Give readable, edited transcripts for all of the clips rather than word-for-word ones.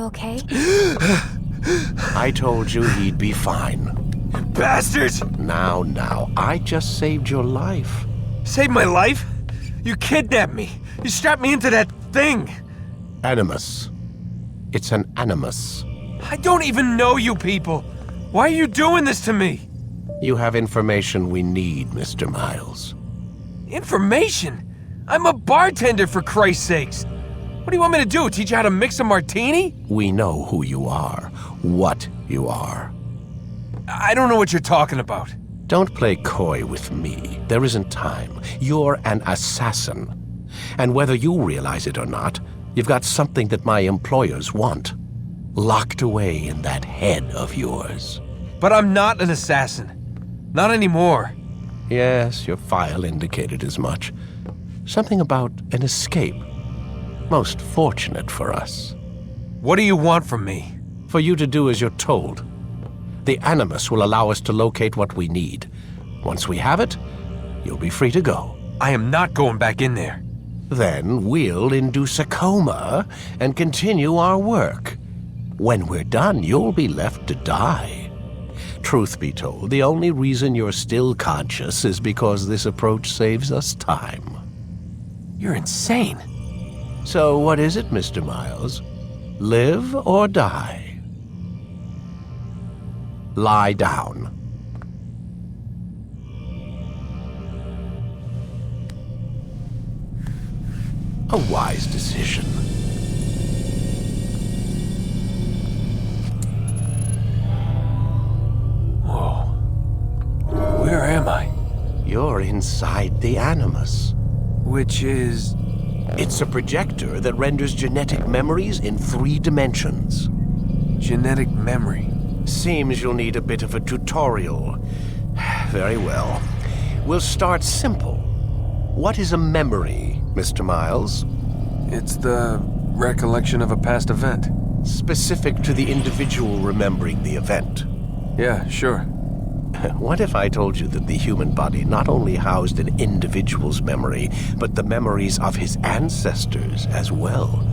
okay? I told you he'd be fine. Bastards! Now, I just saved your life. Saved my life? You kidnapped me. You strapped me into that thing. Animus. It's an animus. I don't even know you people. Why are you doing this to me? You have information we need, Mr. Miles. Information? I'm a bartender, for Christ's sakes. What do you want me to do, teach you how to mix a martini? We know who you are, what you are. I don't know what you're talking about. Don't play coy with me. There isn't time. You're an assassin. And whether you realize it or not, you've got something that my employers want. Locked away in that head of yours. But I'm not an assassin. Not anymore. Yes, your file indicated as much. Something about an escape. Most fortunate for us. What do you want from me? For you to do as you're told. The Animus will allow us to locate what we need. Once we have it, you'll be free to go. I am not going back in there. Then we'll induce a coma and continue our work. When we're done, you'll be left to die. Truth be told, the only reason you're still conscious is because this approach saves us time. You're insane. So what is it, Mr. Miles? Live or die? Lie down. A wise decision. Whoa. Where am I? You're inside the Animus. Which is... It's a projector that renders genetic memories in 3 dimensions. genetic memory. Seems you'll need a bit of a tutorial. Very well. We'll start simple. What is a memory, Mr. Miles? It's the recollection of a past event. Specific to the individual remembering the event. Yeah, sure. What if I told you that the human body not only housed an individual's memory, but the memories of his ancestors as well?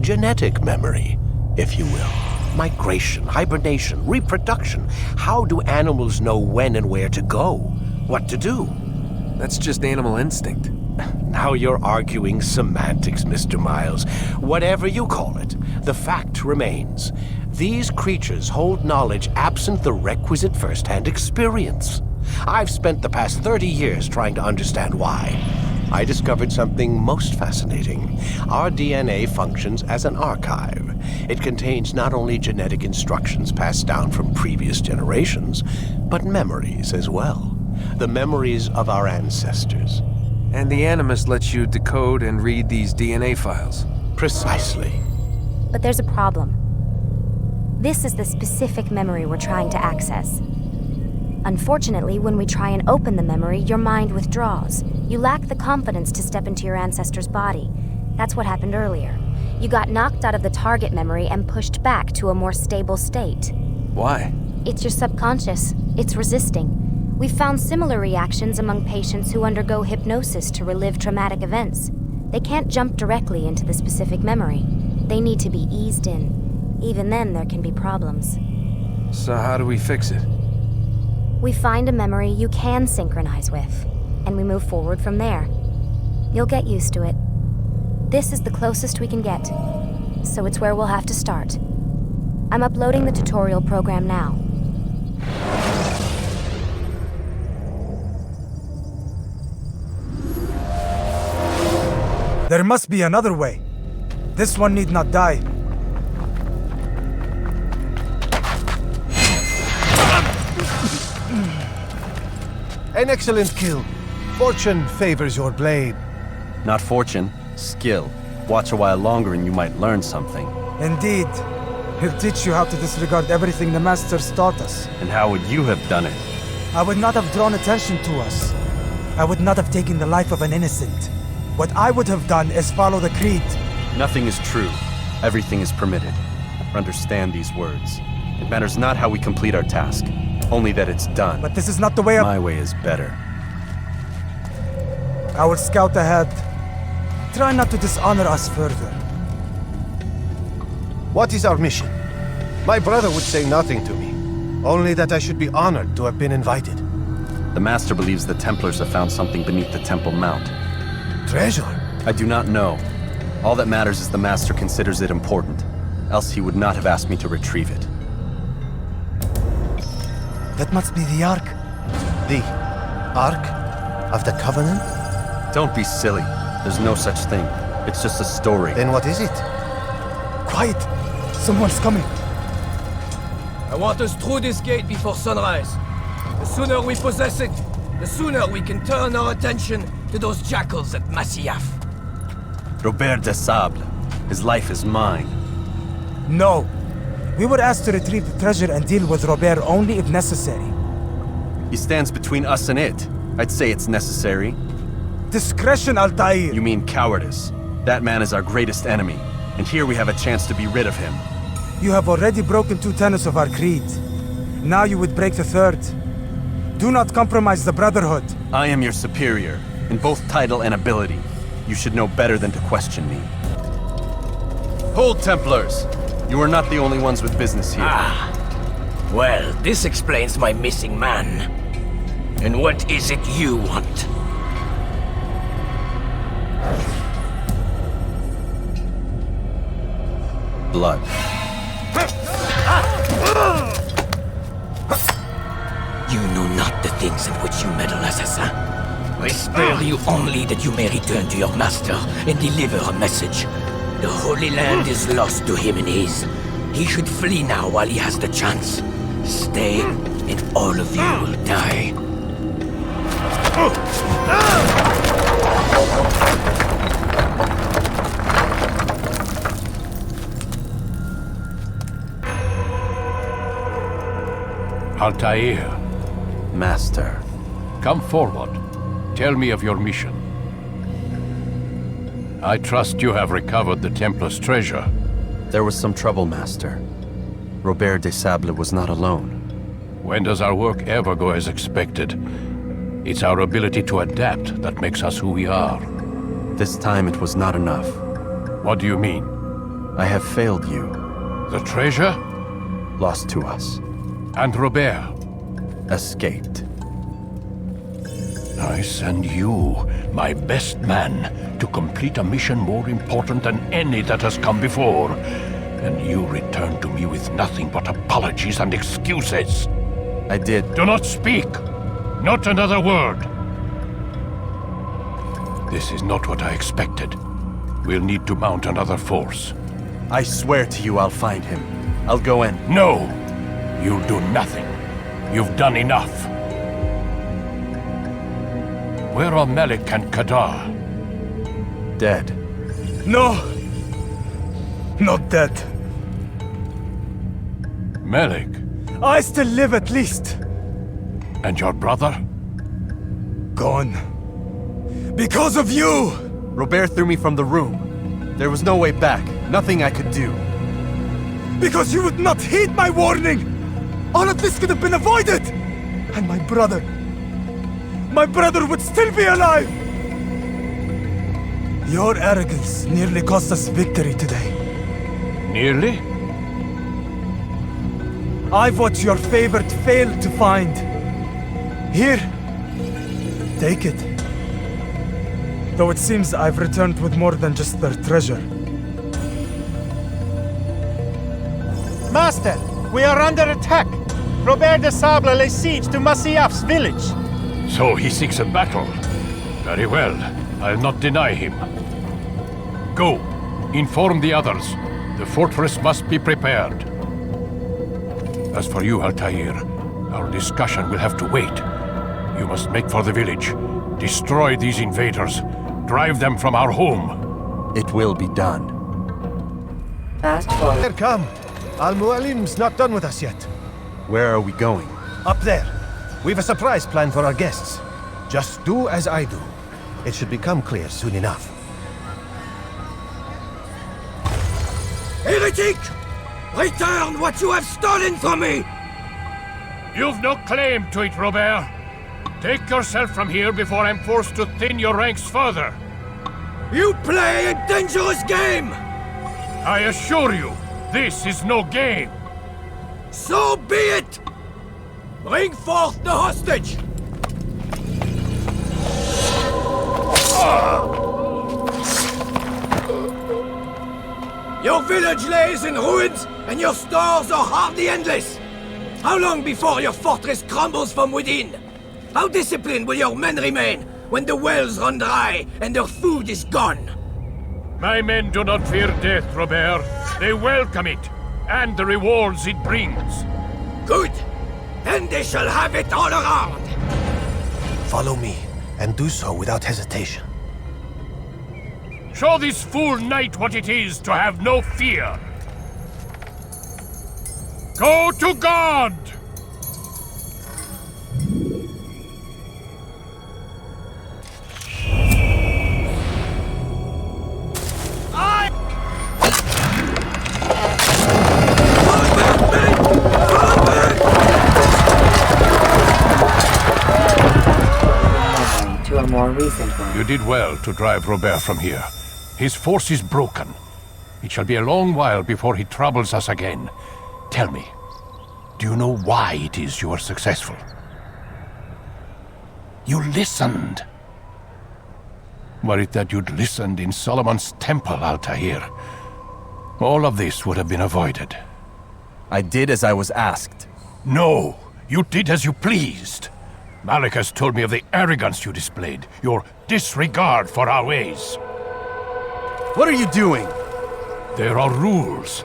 Genetic memory, if you will. Migration, hibernation, reproduction. How do animals know when and where to go? What to do? That's just animal instinct. Now you're arguing semantics, Mr. Miles. Whatever you call it, the fact remains. These creatures hold knowledge absent the requisite first-hand experience. I've spent the past 30 years trying to understand why. I discovered something most fascinating. Our DNA functions as an archive. It contains not only genetic instructions passed down from previous generations, but memories as well. The memories of our ancestors. And the Animus lets you decode and read these DNA files. Precisely. But there's a problem. This is the specific memory we're trying to access. Unfortunately, when we try and open the memory, your mind withdraws. You lack the confidence to step into your ancestor's body. That's what happened earlier. You got knocked out of the target memory and pushed back to a more stable state. Why? It's your subconscious. It's resisting. We've found similar reactions among patients who undergo hypnosis to relive traumatic events. They can't jump directly into the specific memory. They need to be eased in. Even then, there can be problems. So how do we fix it? We find a memory you can synchronize with, and we move forward from there. You'll get used to it. This is the closest we can get, so it's where we'll have to start. I'm uploading the tutorial program now. There must be another way. This one need not die. An excellent kill. Fortune favors your blade. Not fortune, skill. Watch a while longer and you might learn something. Indeed. He'll teach you how to disregard everything the Masters taught us. And how would you have done it? I would not have drawn attention to us. I would not have taken the life of an innocent. What I would have done is follow the creed. Nothing is true. Everything is permitted. Understand these words. It matters not how we complete our task, only that it's done. But this is not the way My way is better. I will scout ahead. Try not to dishonor us further. What is our mission? My brother would say nothing to me, only that I should be honored to have been invited. The Master believes the Templars have found something beneath the Temple Mount. Treasure? I do not know. All that matters is the Master considers it important, else he would not have asked me to retrieve it. That must be the Ark. The Ark of the Covenant? Don't be silly. There's no such thing. It's just a story. Then what is it? Quiet! Someone's coming. I want us through this gate before sunrise. The sooner we possess it, the sooner we can turn our attention to those jackals at Masyaf. Robert de Sable. His life is mine. No. We were asked to retrieve the treasure and deal with Robert only if necessary. He stands between us and it. I'd say it's necessary. Discretion, Altair! You mean cowardice. That man is our greatest enemy, and here we have a chance to be rid of him. You have already broken 2 tenets of our creed. Now you would break the 3rd. Do not compromise the Brotherhood. I am your superior, in both title and ability. You should know better than to question me. Hold, Templars! You are not the only ones with business here. Well, this explains my missing man. And what is it you want? Blood. You know not the things in which you meddle, assassin. I spare you only that you may return to your master and deliver a message. The Holy Land is lost to him and his. He should flee now while he has the chance. Stay, and all of you will die. Altair, Master. come forward. Tell me of your mission. I trust you have recovered the Templar's treasure. There was some trouble, Master. Robert de Sable was not alone. When does our work ever go as expected? It's our ability to adapt that makes us who we are. This time it was not enough. What do you mean? I have failed you. The treasure? Lost to us. And Robert? Escaped. I send you, my best man, to complete a mission more important than any that has come before. And you return to me with nothing but apologies and excuses. I did. Do not speak! Not another word! This is not what I expected. We'll need to mount another force. I swear to you I'll find him. I'll go in. No! You'll do nothing. You've done enough. Where are Melik and Kadar? Dead. No! Not dead. Melik? I still live at least. And your brother? Gone. Because of you! Robert threw me from the room. There was no way back. Nothing I could do. Because you would not heed my warning! All of this could have been avoided! And my brother would still be alive! Your arrogance nearly cost us victory today. Nearly? I've what your favorite failed to find. Here, take it. Though it seems I've returned with more than just their treasure. Master, we are under attack. Robert de Sable lays siege to Masyaf's village. So he seeks a battle. Very well. I'll not deny him. Go. Inform the others. The fortress must be prepared. As for you, Altair, our discussion will have to wait. You must make for the village. Destroy these invaders. Drive them from our home. It will be done. Fast forward. There, come. Al-Mualim's not done with us yet. Where are we going? Up there. We've a surprise planned for our guests. Just do as I do. It should become clear soon enough. Heretic! Return what you have stolen from me! You've no claim to it, Robert. Take yourself from here before I'm forced to thin your ranks further. You play a dangerous game! I assure you, This is no game! So be it! Bring forth the hostage! Your village lays in ruins, and your stores are hardly endless. How long before your fortress crumbles from within? How disciplined will your men remain when the wells run dry and their food is gone? My men do not fear death, Robert. They welcome it, and the rewards it brings. Good! Then they shall have it all around! Follow me, and do so without hesitation. Show this fool knight what it is to have no fear. Go to God! To a more recent one. You did well to drive Robert from here. His force is broken. It shall be a long while before he troubles us again. Tell me, do you know why it is you are successful? You listened. Were it that you'd listened in Solomon's temple, Altair, all of this would have been avoided. I did as I was asked. No, you did as you pleased. Malik has told me of the arrogance you displayed, your disregard for our ways. What are you doing? There are rules.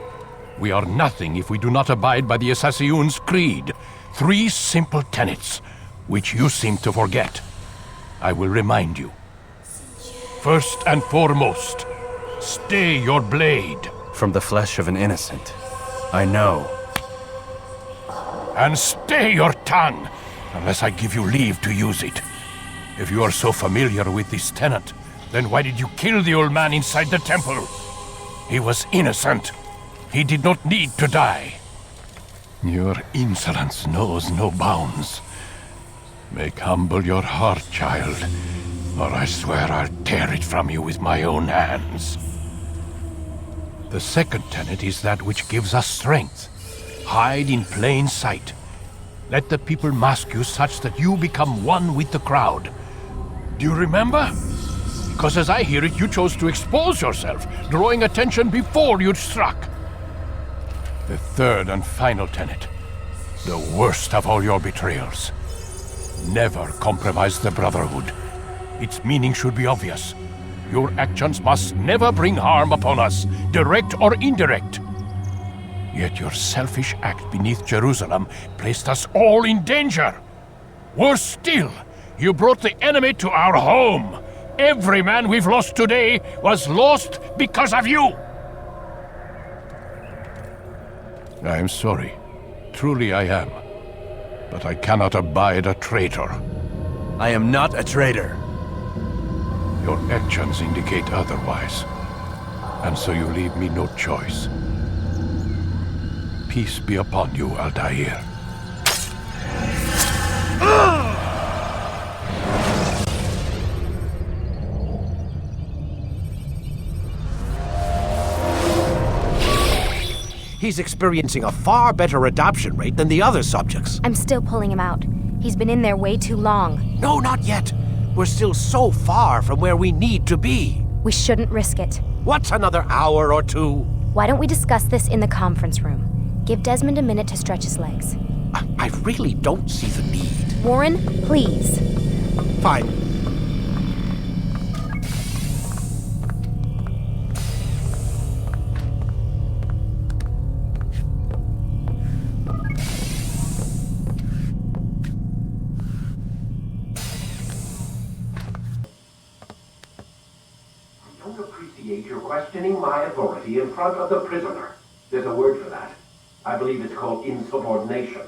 We are nothing if we do not abide by the Assassin's creed. 3 simple tenets, which you seem to forget. I will remind you. First and foremost, stay your blade. From the flesh of an innocent. I know. And stay your tongue, unless I give you leave to use it. If you are so familiar with this tenet, then why did you kill the old man inside the temple? He was innocent. He did not need to die. Your insolence knows no bounds. Make humble your heart, child, or I swear I'll tear it from you with my own hands. The second tenet is that which gives us strength. Hide in plain sight. Let the people mask you such that you become one with the crowd. Do you remember? Because as I hear it, you chose to expose yourself, drawing attention before you'd struck. The third and final tenet, the worst of all your betrayals. Never compromise the Brotherhood. Its meaning should be obvious. Your actions must never bring harm upon us, direct or indirect. Yet your selfish act beneath Jerusalem placed us all in danger. Worse still, you brought the enemy to our home. Every man we've lost today was lost because of you. I am sorry. Truly I am. But I cannot abide a traitor. I am not a traitor. Your actions indicate otherwise. And so you leave me no choice. Peace be upon you, Altair. He's experiencing a far better adoption rate than the other subjects. I'm still pulling him out. He's been in there way too long. No, not yet. We're still so far from where we need to be. We shouldn't risk it. What's another hour or 2? Why don't we discuss this in the conference room? Give Desmond a minute to stretch his legs. I really don't see the need. Warren, please. Fine. I don't appreciate your questioning my authority in front of the prisoner. There's a word for that. I believe it's called insubordination.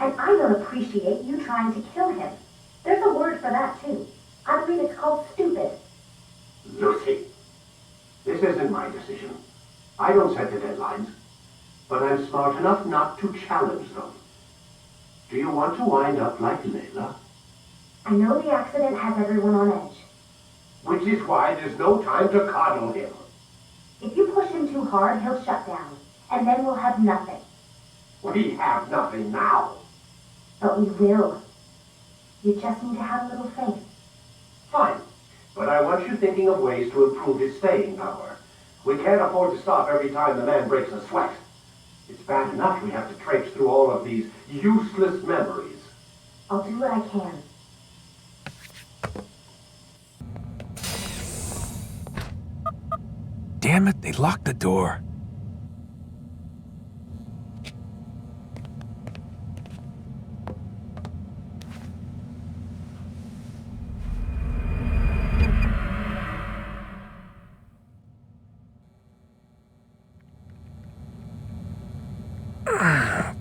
And I don't appreciate you trying to kill him. There's a word for that, too. I believe it's called stupid. Lucy, this isn't my decision. I don't set the deadlines, but I'm smart enough not to challenge them. Do you want to wind up like Layla? I know the accident has everyone on edge. Which is why there's no time to coddle him. If you push him too hard, he'll shut down. and then we'll have nothing. We have nothing now. But we will. You just need to have a little faith. Fine. But I want you thinking of ways to improve his staying power. We can't afford to stop every time the man breaks a sweat. It's bad enough we have to traipse through all of these useless memories. I'll do what I can. Damn it, they locked the door.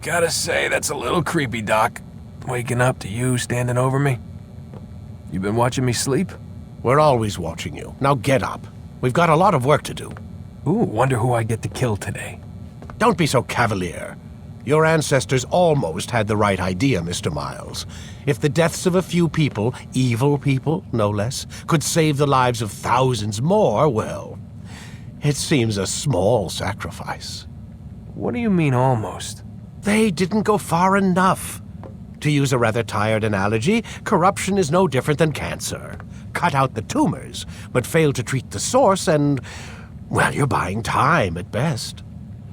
Gotta say, that's a little creepy, Doc. Waking up to you standing over me. You been watching me sleep? We're always watching you. Now get up. We've got a lot of work to do. Ooh, wonder who I get to kill today. Don't be so cavalier. Your ancestors almost had the right idea, Mr. Miles. If the deaths of a few people, evil people, no less, could save the lives of thousands more, well, it seems a small sacrifice. What do you mean, almost? They didn't go far enough. To use a rather tired analogy, corruption is no different than cancer. Cut out the tumors, but fail to treat the source and, well, you're buying time at best.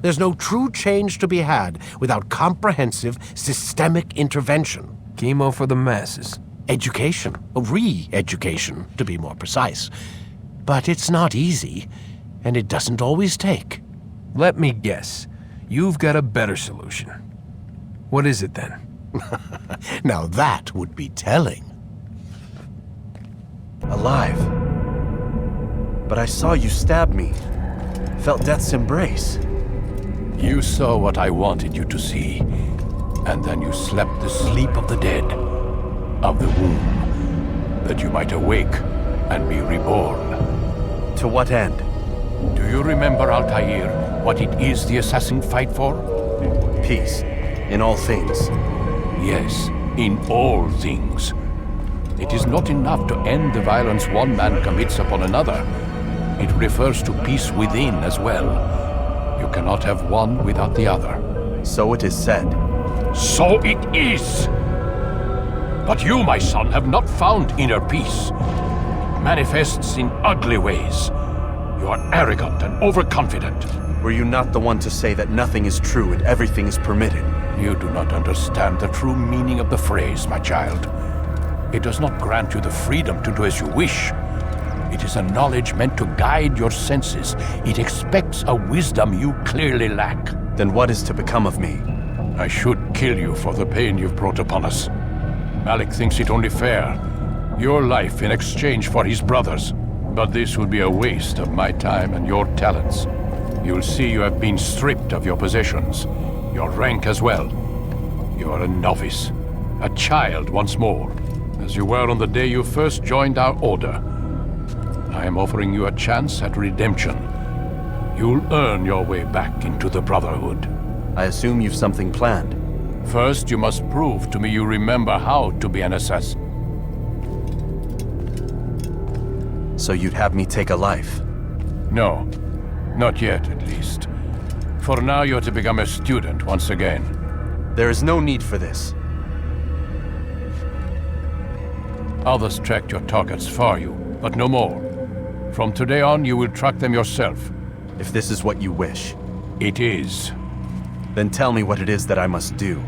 There's no true change to be had without comprehensive, systemic intervention. Chemo for the masses. Education, re-education, to be more precise. But it's not easy, and it doesn't always take. Let me guess. You've got a better solution. What is it then? Now that would be telling. Alive. But I saw you stab me. Felt death's embrace. You saw what I wanted you to see, and then you slept the sleep of the dead, of the womb, that you might awake and be reborn. To what end? Do you remember, Altair, what it is the assassins fight for? Peace. In all things. Yes, in all things. It is not enough to end the violence one man commits upon another. It refers to peace within as well. You cannot have one without the other. So it is said. So it is! But you, my son, have not found inner peace. It manifests in ugly ways. You are arrogant and overconfident. Were you not the one to say that nothing is true and everything is permitted? You do not understand the true meaning of the phrase, my child. It does not grant you the freedom to do as you wish. It is a knowledge meant to guide your senses. It expects a wisdom you clearly lack. Then what is to become of me? I should kill you for the pain you've brought upon us. Malik thinks it only fair. Your life in exchange for his brother's. But this would be a waste of my time and your talents. You'll see you have been stripped of your possessions. Your rank as well. You are a novice. A child once more. As you were on the day you first joined our order. I am offering you a chance at redemption. You'll earn your way back into the Brotherhood. I assume you've something planned. First, you must prove to me you remember how to be an assassin. So you'd have me take a life? No. Not yet, at least. For now, you're to become a student once again. There is no need for this. Others tracked your targets for you, but no more. From today on, you will track them yourself. If this is what you wish. It is. Then tell me what it is that I must do.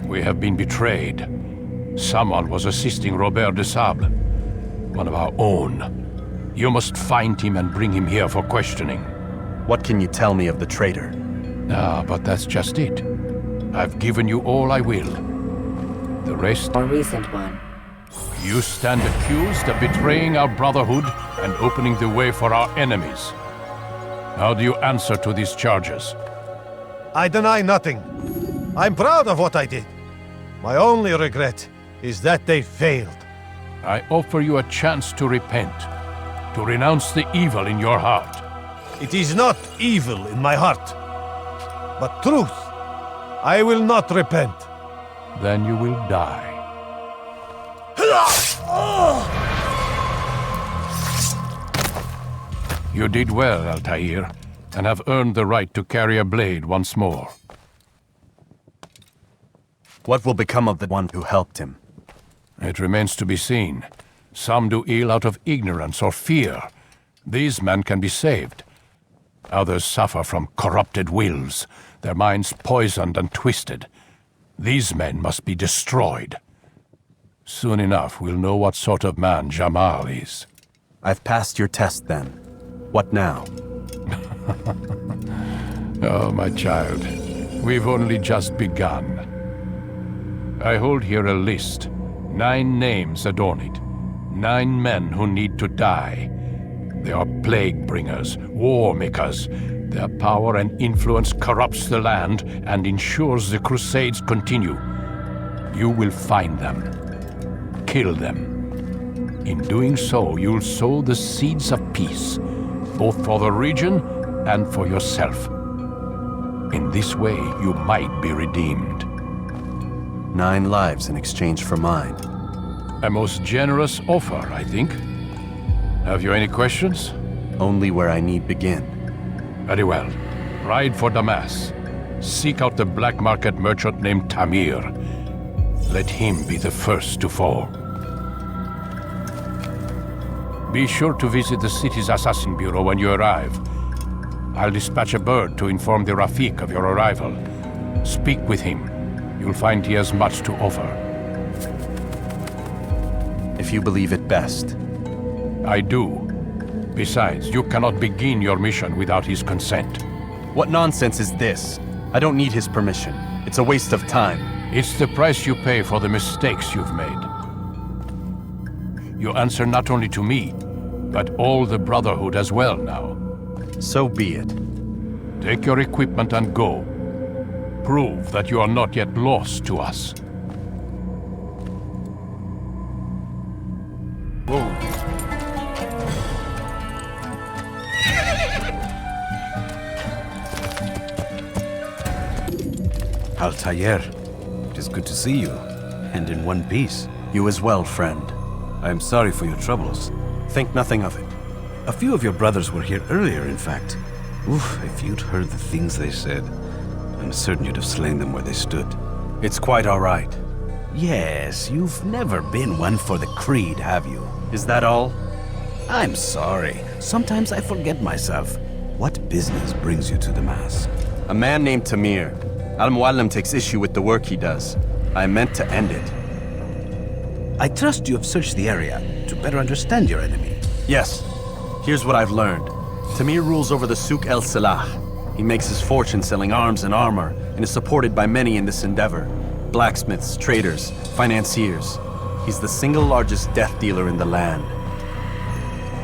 We have been betrayed. Someone was assisting Robert de Sable, one of our own. You must find him and bring him here for questioning. What can you tell me of the traitor? But that's just it. I've given you all I will. The rest... A recent one. You stand accused of betraying our Brotherhood and opening the way for our enemies. How do you answer to these charges? I deny nothing. I'm proud of what I did. My only regret is that they failed. I offer you a chance to repent, to renounce the evil in your heart. It is not evil in my heart, but truth. I will not repent. Then you will die. You did well, Altair. and have earned the right to carry a blade once more. What will become of the one who helped him? It remains to be seen. Some do ill out of ignorance or fear. These men can be saved. Others suffer from corrupted wills, their minds poisoned and twisted. These men must be destroyed. Soon enough, we'll know what sort of man Jamal is. I've passed your test then. What now? Oh, my child. We've only just begun. I hold here a list. 9 names adorn it. 9 men who need to die. They are plague bringers, war makers. Their power and influence corrupts the land and ensures the Crusades continue. You will find them. Kill them. In doing so, you'll sow the seeds of peace, both for the region and for yourself. In this way, you might be redeemed. 9 lives in exchange for mine. A most generous offer, I think. Have you any questions? Only where I need begin. Very well. Ride for Damas. Seek out the black market merchant named Tamir. Let him be the first to fall. Be sure to visit the city's assassin bureau when you arrive. I'll dispatch a bird to inform the Rafik of your arrival. Speak with him. You'll find he has much to offer. If you believe it best. I do. Besides, you cannot begin your mission without his consent. What nonsense is this? I don't need his permission. It's a waste of time. It's the price you pay for the mistakes you've made. You answer not only to me, but all the Brotherhood as well now. So be it. Take your equipment and go. Prove that you are not yet lost to us. Whoa. Altair, it is good to see you, and in one piece. You as well, friend. I am sorry for your troubles. Think nothing of it. A few of your brothers were here earlier, in fact. Oof, if you'd heard the things they said, I'm certain you'd have slain them where they stood. It's quite all right. Yes, you've never been one for the creed, have you? Is that all? I'm sorry. Sometimes I forget myself. What business brings you to the Mass? A man named Tamir. Al-Muallim takes issue with the work he does. I meant to end it. I trust you have searched the area to better understand your enemy. Yes. Here's what I've learned. Tamir rules over the Souk El Salah. He makes his fortune selling arms and armor, and is supported by many in this endeavor. Blacksmiths, traders, financiers. He's the single largest death dealer in the land.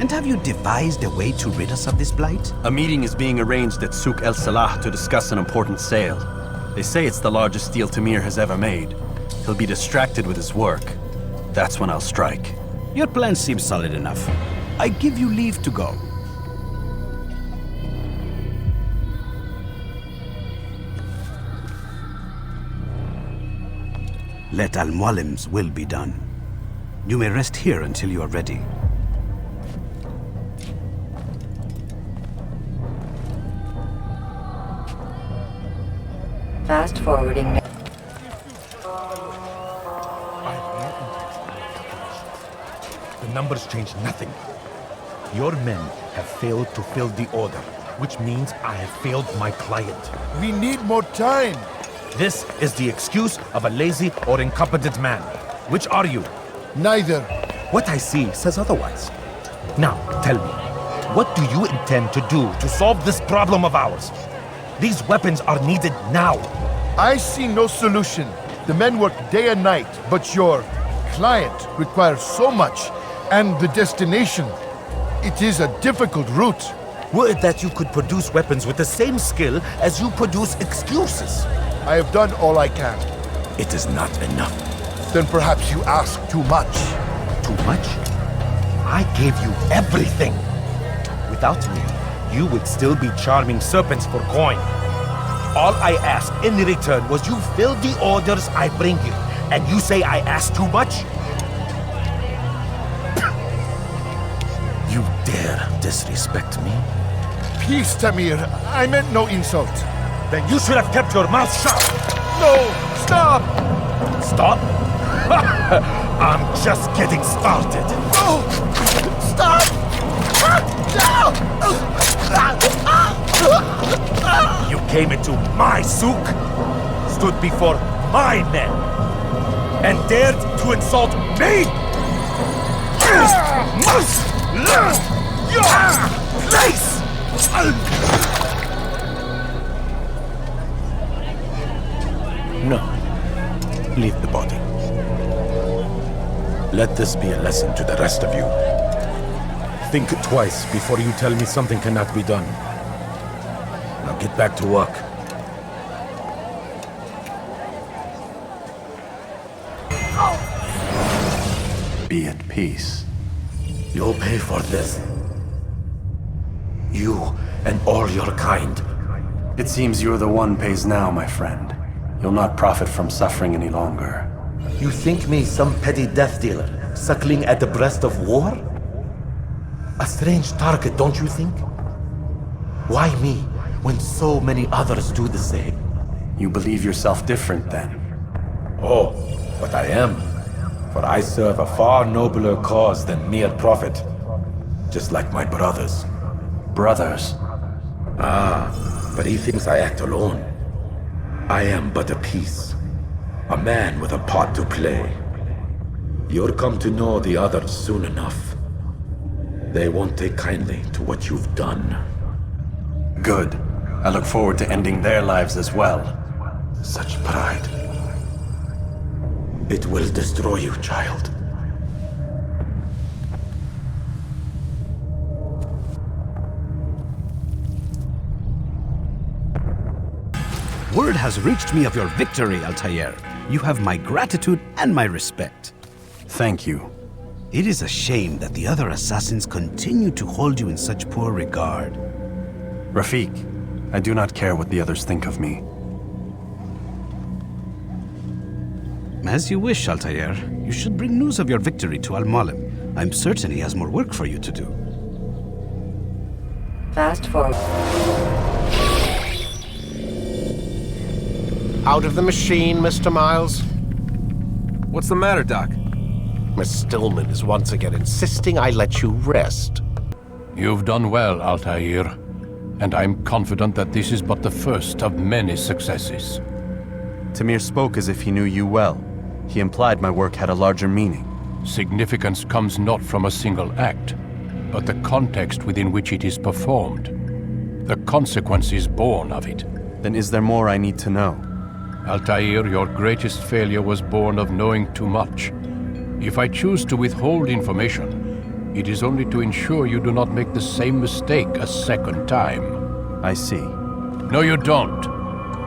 And have you devised a way to rid us of this blight? A meeting is being arranged at Souk El Salah to discuss an important sale. They say it's the largest deal Tamir has ever made. He'll be distracted with his work. That's when I'll strike. Your plan seems solid enough. I give you leave to go. Let Al-Muallim's will be done. You may rest here until you are ready. Fast forwarding. The numbers change nothing. Your men have failed to fill the order, which means I have failed my client. We need more time. This is the excuse of a lazy or incompetent man. Which are you? Neither. What I see says otherwise. Now, tell me, what do you intend to do to solve this problem of ours? These weapons are needed now. I see no solution. The men work day and night, but your client requires so much, and the destination. It is a difficult route. Would that you could produce weapons with the same skill as you produce excuses. I have done all I can. It is not enough. Then perhaps you ask too much. Too much? I gave you everything. Without me, you would still be charming serpents for coin. All I ask in return was you fill the orders I bring you. And you say I ask too much? You dare disrespect me? Peace, Tamir. I meant no insult. Then you should have kept your mouth shut! No! Stop! Stop? I'm just getting started. No! Stop! You came into my souk, stood before my men, and dared to insult me? This must learn your place! No. Leave the body. Let this be a lesson to the rest of you. Think twice before you tell me something cannot be done. Now get back to work. Be at peace. You'll pay for this. You and all your kind. It seems you're the one pays now, my friend. You'll not profit from suffering any longer. You think me some petty death dealer, suckling at the breast of war? A strange target, don't you think? Why me, when so many others do the same? You believe yourself different, then? Oh, but I am. For I serve a far nobler cause than mere profit. Just like my brothers. Brothers? Ah, but he thinks I act alone. I am but a piece. A man with a part to play. You'll come to know the others soon enough. They won't take kindly to what you've done. Good. I look forward to ending their lives as well. Such pride. It will destroy you, child. Word has reached me of your victory, Altair. You have my gratitude and my respect. Thank you. It is a shame that the other assassins continue to hold you in such poor regard. Rafik, I do not care what the others think of me. As you wish, Altair. You should bring news of your victory to Al-Malim. I'm certain he has more work for you to do. Fast forward. Out of the machine, Mr. Miles. What's the matter, Doc? Miss Stillman is once again insisting I let you rest. You've done well, Altair, and I'm confident that this is but the first of many successes. Tamir spoke as if he knew you well. He implied my work had a larger meaning. Significance comes not from a single act, but the context within which it is performed. The consequences born of it. Then is there more I need to know? Altair, your greatest failure was born of knowing too much. If I choose to withhold information, it is only to ensure you do not make the same mistake a second time. I see. No, you don't.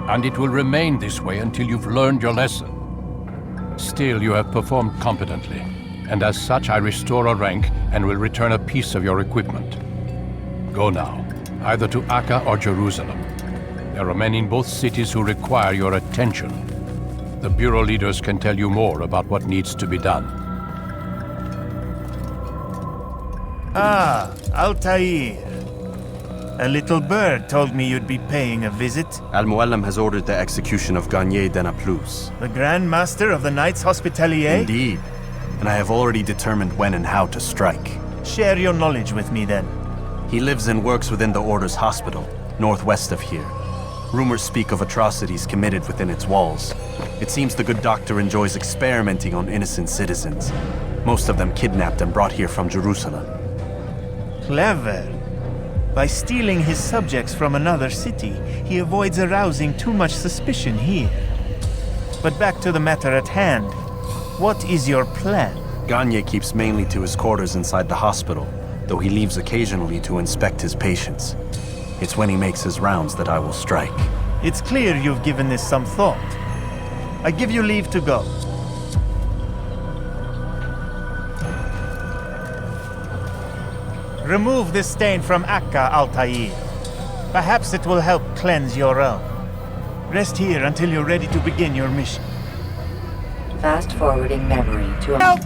And it will remain this way until you've learned your lesson. Still, you have performed competently, and as such I restore a rank and will return a piece of your equipment. Go now, either to Akka or Jerusalem. There are men in both cities who require your attention. The Bureau leaders can tell you more about what needs to be done. Ah, Altair. A little bird told me you'd be paying a visit. Al-Muallim has ordered the execution of Garnier de Naplouse. The Grand Master of the Knights Hospitalier? Indeed. And I have already determined when and how to strike. Share your knowledge with me then. He lives and works within the Order's hospital, northwest of here. Rumors speak of atrocities committed within its walls. It seems the good doctor enjoys experimenting on innocent citizens. Most of them kidnapped and brought here from Jerusalem. Clever. By stealing his subjects from another city, he avoids arousing too much suspicion here. But back to the matter at hand. What is your plan? Garnier keeps mainly to his quarters inside the hospital, though he leaves occasionally to inspect his patients. It's when he makes his rounds that I will strike. It's clear you've given this some thought. I give you leave to go. Remove this stain from Akka, Altair. Perhaps it will help cleanse your own. Rest here until you're ready to begin your mission. Fast forwarding memory to Help!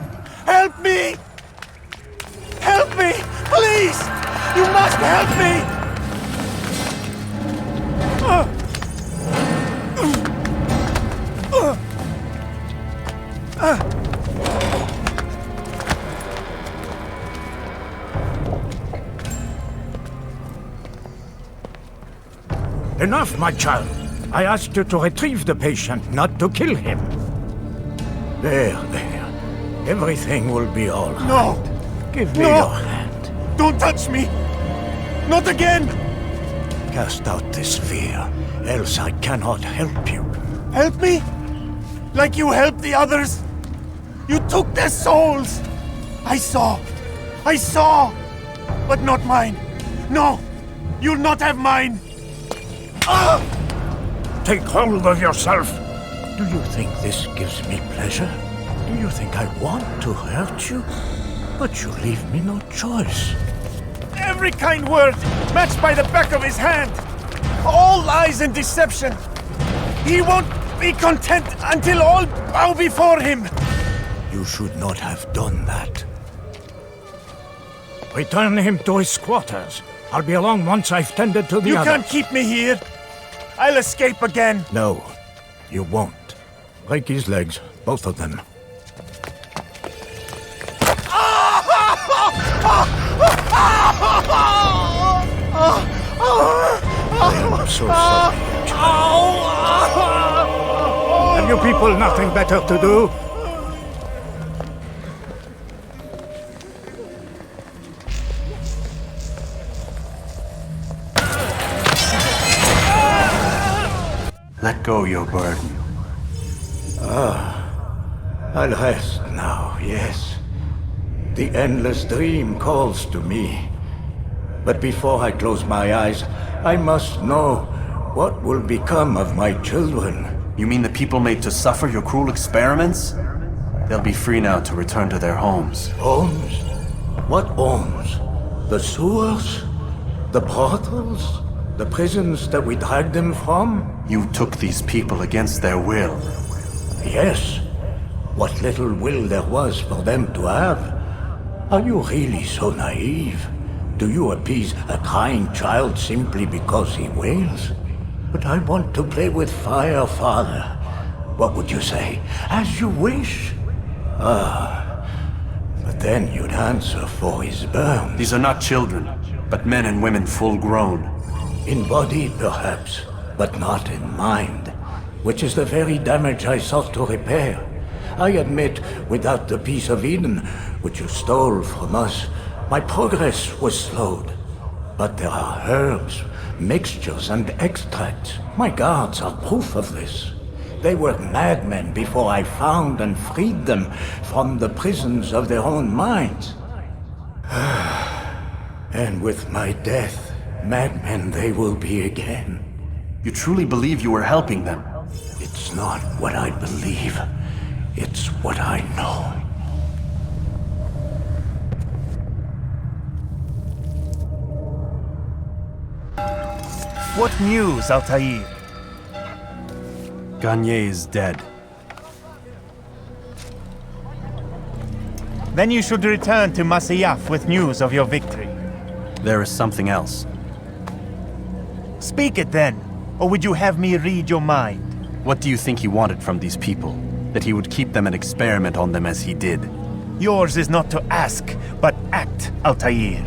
Help me! Help me! Please! You must help me! Enough, my child. I asked you to retrieve the patient, not to kill him. There. Everything will be all right. No! Give me No! your hand. Don't touch me! Not again! Cast out this fear, else I cannot help you. Help me? Like you helped the others? You took their souls! I saw! But not mine! No! You'll not have mine! Ah! Take hold of yourself. Do you think this gives me pleasure? Do you think I want to hurt you? But you leave me no choice. Every kind word matched by the back of his hand! All lies and deception! He won't be content until all bow before him! You should not have done that. Return him to his quarters. I'll be along once I've tended to the You others. can't keep me here! I'll escape again! No, you won't. Break his legs, both of them. I am so sorry. Have you people nothing better to do? Let go your burden. I'll rest now, yes. The endless dream calls to me. But before I close my eyes, I must know what will become of my children. You mean the people made to suffer your cruel experiments? They'll be free now to return to their homes. Homes? What homes? The sewers? The brothels? The prisons that we dragged them from? You took these people against their will. Yes. What little will there was for them to have. Are you really so naive? Do you appease a crying child simply because he wails? But I want to play with fire, Father. What would you say? As you wish. But then you'd answer for his burn. These are not children, but men and women full grown. In body, perhaps, but not in mind, which is the very damage I sought to repair. I admit, without the piece of Eden, which you stole from us, my progress was slowed. But there are herbs, mixtures, and extracts. My guards are proof of this. They were madmen before I found and freed them from the prisons of their own minds. And with my death, madmen they will be again. You truly believe you were helping them? It's not what I believe. It's what I know. What news, Altair? Gagne is dead. Then you should return to Masyaf with news of your victory. There is something else. Speak it then, or would you have me read your mind? What do you think he wanted from these people? That he would keep them and experiment on them as he did? Yours is not to ask, but act, Altair.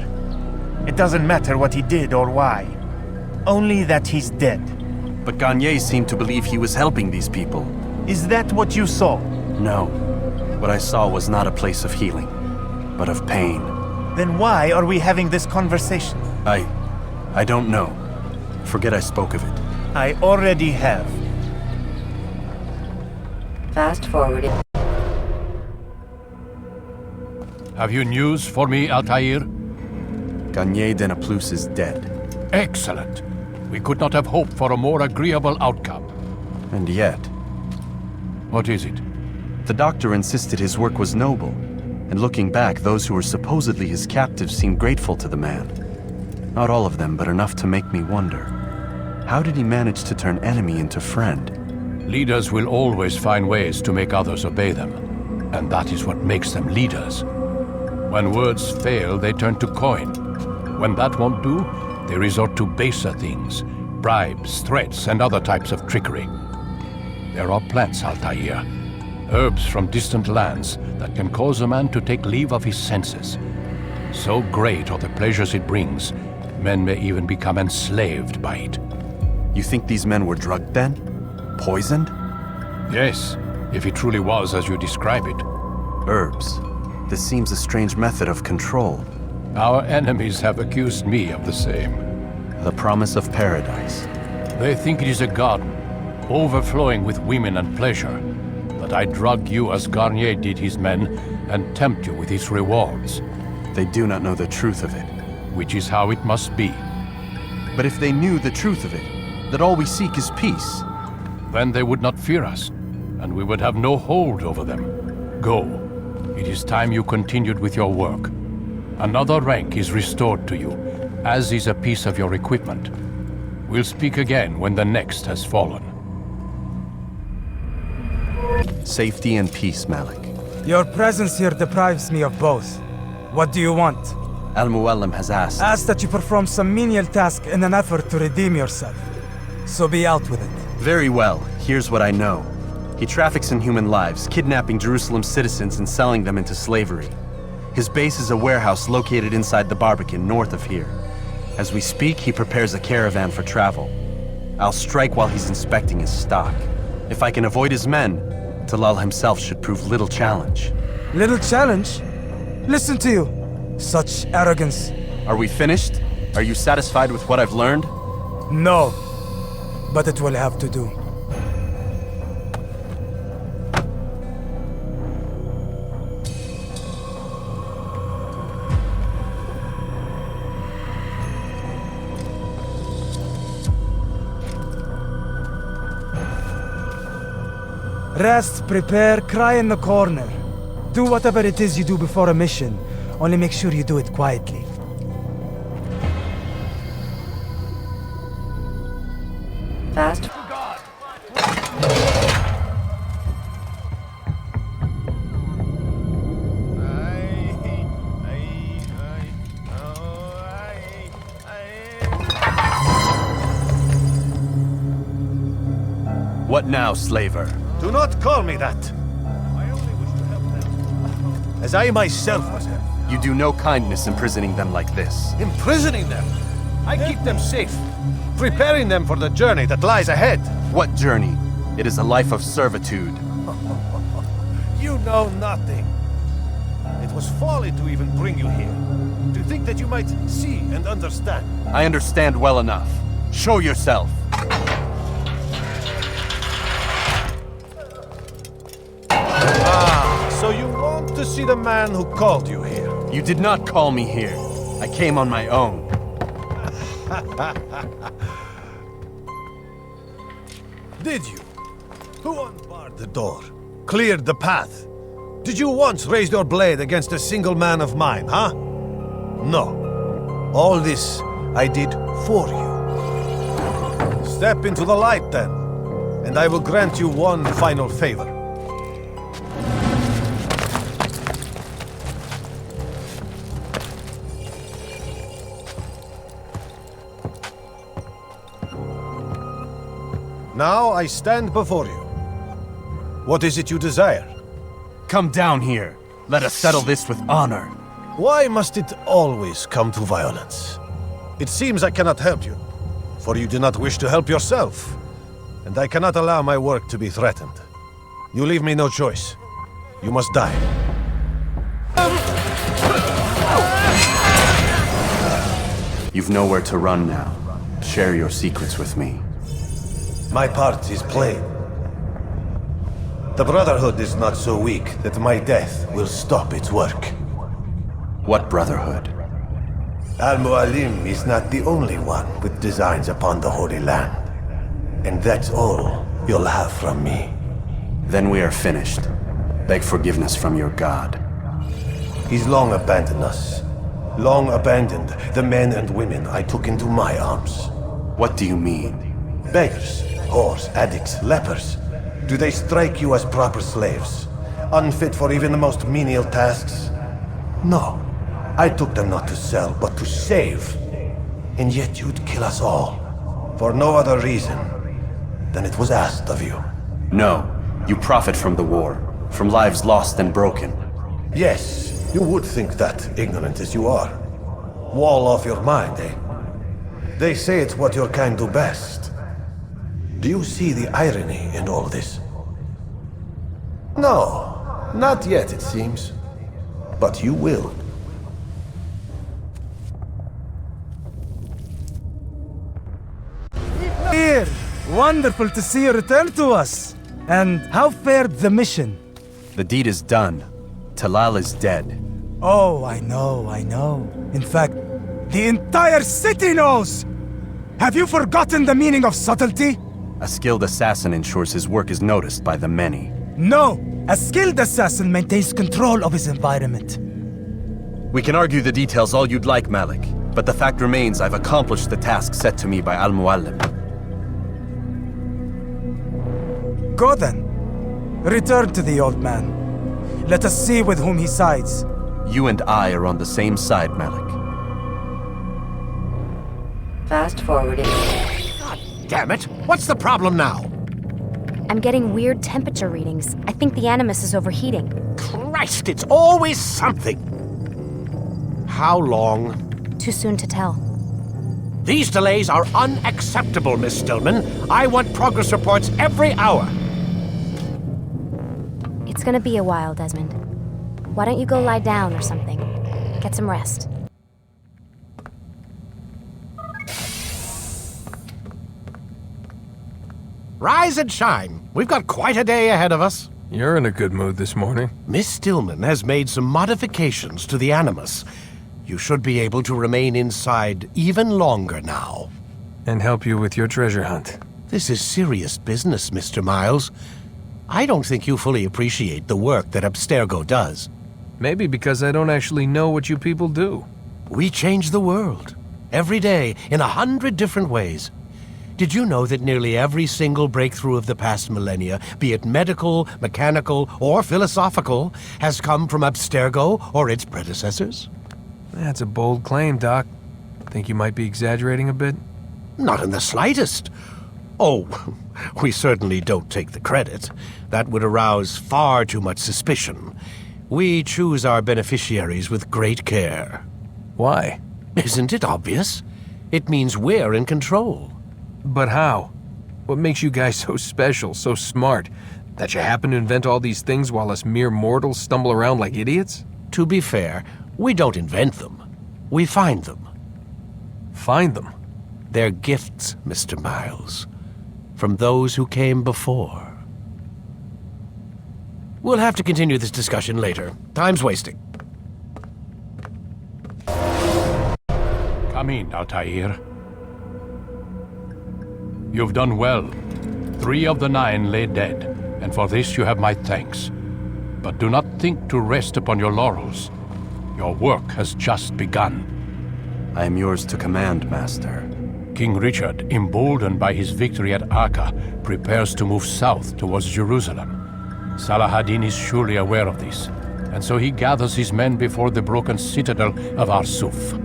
It doesn't matter what he did or why. Only that he's dead. But Gagne seemed to believe he was helping these people. Is that what you saw? No. What I saw was not a place of healing, but of pain. Then why are we having this conversation? I don't know. Forget I spoke of it. I already have. Fast forwarding. Have you news for me, Altair? Gagne Denaplus is dead. Excellent. We could not have hoped for a more agreeable outcome. And yet... What is it? The doctor insisted his work was noble, and looking back, those who were supposedly his captives seemed grateful to the man. Not all of them, but enough to make me wonder. How did he manage to turn enemy into friend? Leaders will always find ways to make others obey them, and that is what makes them leaders. When words fail, they turn to coin. When that won't do, they resort to baser things. bribes, threats, and other types of trickery. There are plants, Altair, herbs from distant lands that can cause a man to take leave of his senses. So great are the pleasures it brings, men may even become enslaved by it. You think these men were drugged then? Poisoned? Yes, if it truly was as you describe it. Herbs. This seems a strange method of control. Our enemies have accused me of the same. The promise of paradise. They think it is a garden, overflowing with women and pleasure. That I drug you as Garnier did his men, and tempt you with its rewards. They do not know the truth of it. Which is how it must be. But if they knew the truth of it, that all we seek is peace, then they would not fear us, and we would have no hold over them. Go. It is time you continued with your work. Another rank is restored to you, as is a piece of your equipment. We'll speak again when the next has fallen. Safety and peace, Malik. Your presence here deprives me of both. What do you want? Al-Muallim has asked. Asked that you perform some menial task in an effort to redeem yourself. So be out with it. Very well. Here's what I know. He traffics in human lives, kidnapping Jerusalem citizens and selling them into slavery. His base is a warehouse located inside the Barbican, north of here. As we speak, he prepares a caravan for travel. I'll strike while he's inspecting his stock. If I can avoid his men, Talal himself should prove little challenge. Little challenge? Listen to you. Such arrogance. Are we finished? Are you satisfied with what I've learned? No. But it will have to do. Rest, prepare, cry in the corner. Do whatever it is you do before a mission. Only make sure you do it quietly. Fast. What now, slaver? Do not call me that. I only wish to help them. As I myself was helped. You do no kindness imprisoning them like this. Imprisoning them? I keep them safe, preparing them for the journey that lies ahead. What journey? It is a life of servitude. You know nothing. It was folly to even bring you here. To think that you might see and understand. I understand well enough. Show yourself. So you want to see the man who called you here? You did not call me here. I came on my own. Did you? Who unbarred the door? Cleared the path? Did you once raise your blade against a single man of mine, huh? No. All this I did for you. Step into the light then, and I will grant you one final favor. Now I stand before you. What is it you desire? Come down here. Let us settle this with honor. Why must it always come to violence? It seems I cannot help you, for you do not wish to help yourself, and I cannot allow my work to be threatened. You leave me no choice. You must die. You've nowhere to run now. Share your secrets with me. My part is plain. The Brotherhood is not so weak that my death will stop its work. What Brotherhood? Al-Muallim is not the only one with designs upon the Holy Land. And that's all you'll have from me. Then we are finished. Beg forgiveness from your god. He's long abandoned us. Long abandoned the men and women I took into my arms. What do you mean? Beggars, whores, addicts, lepers. Do they strike you as proper slaves? Unfit for even the most menial tasks? No. I took them not to sell, but to save. And yet you'd kill us all. For no other reason than it was asked of you. No, you profit from the war, from lives lost and broken. Yes, you would think that, ignorant as you are. Wall off your mind, eh? They say it's what your kind do best. Do you see the irony in all this? No, not yet, it seems. But you will. Here! Wonderful to see you return to us. And how fared the mission? The deed is done. Talal is dead. Oh, I know. In fact, the entire city knows! Have you forgotten the meaning of subtlety? A skilled assassin ensures his work is noticed by the many. No! A skilled assassin maintains control of his environment. We can argue the details all you'd like, Malik, but the fact remains I've accomplished the task set to me by Al-Muallim. Go then. Return to the old man. Let us see with whom he sides. You and I are on the same side, Malik. Fast forwarding. God damn it! What's the problem now? I'm getting weird temperature readings. I think the Animus is overheating. Christ, it's always something! How long? Too soon to tell. These delays are unacceptable, Miss Stillman. I want progress reports every hour. It's gonna be a while, Desmond. Why don't you go lie down or something? Get some rest. Rise and shine. We've got quite a day ahead of us. You're in a good mood this morning. Miss Stillman has made some modifications to the Animus. You should be able to remain inside even longer now. And help you with your treasure hunt. This is serious business, Mr. Miles. I don't think you fully appreciate the work that Abstergo does. Maybe because I don't actually know what you people do. We change the world. Every day, in 100 different ways. Did you know that nearly every single breakthrough of the past millennia, be it medical, mechanical, or philosophical, has come from Abstergo or its predecessors? That's a bold claim, Doc. Think you might be exaggerating a bit? Not in the slightest. Oh, we certainly don't take the credit. That would arouse far too much suspicion. We choose our beneficiaries with great care. Why? Isn't it obvious? It means we're in control. But how? What makes you guys so special, so smart? That you happen to invent all these things while us mere mortals stumble around like idiots? To be fair, we don't invent them. We find them. Find them? They're gifts, Mr. Miles. From those who came before. We'll have to continue this discussion later. Time's wasting. Come in, Altair. You've done well. 3 of the 9 lay dead, and for this you have my thanks. But do not think to rest upon your laurels. Your work has just begun. I am yours to command, Master. King Richard, emboldened by his victory at Acre, prepares to move south towards Jerusalem. Salah-ad-Din is surely aware of this, and so he gathers his men before the broken citadel of Arsuf.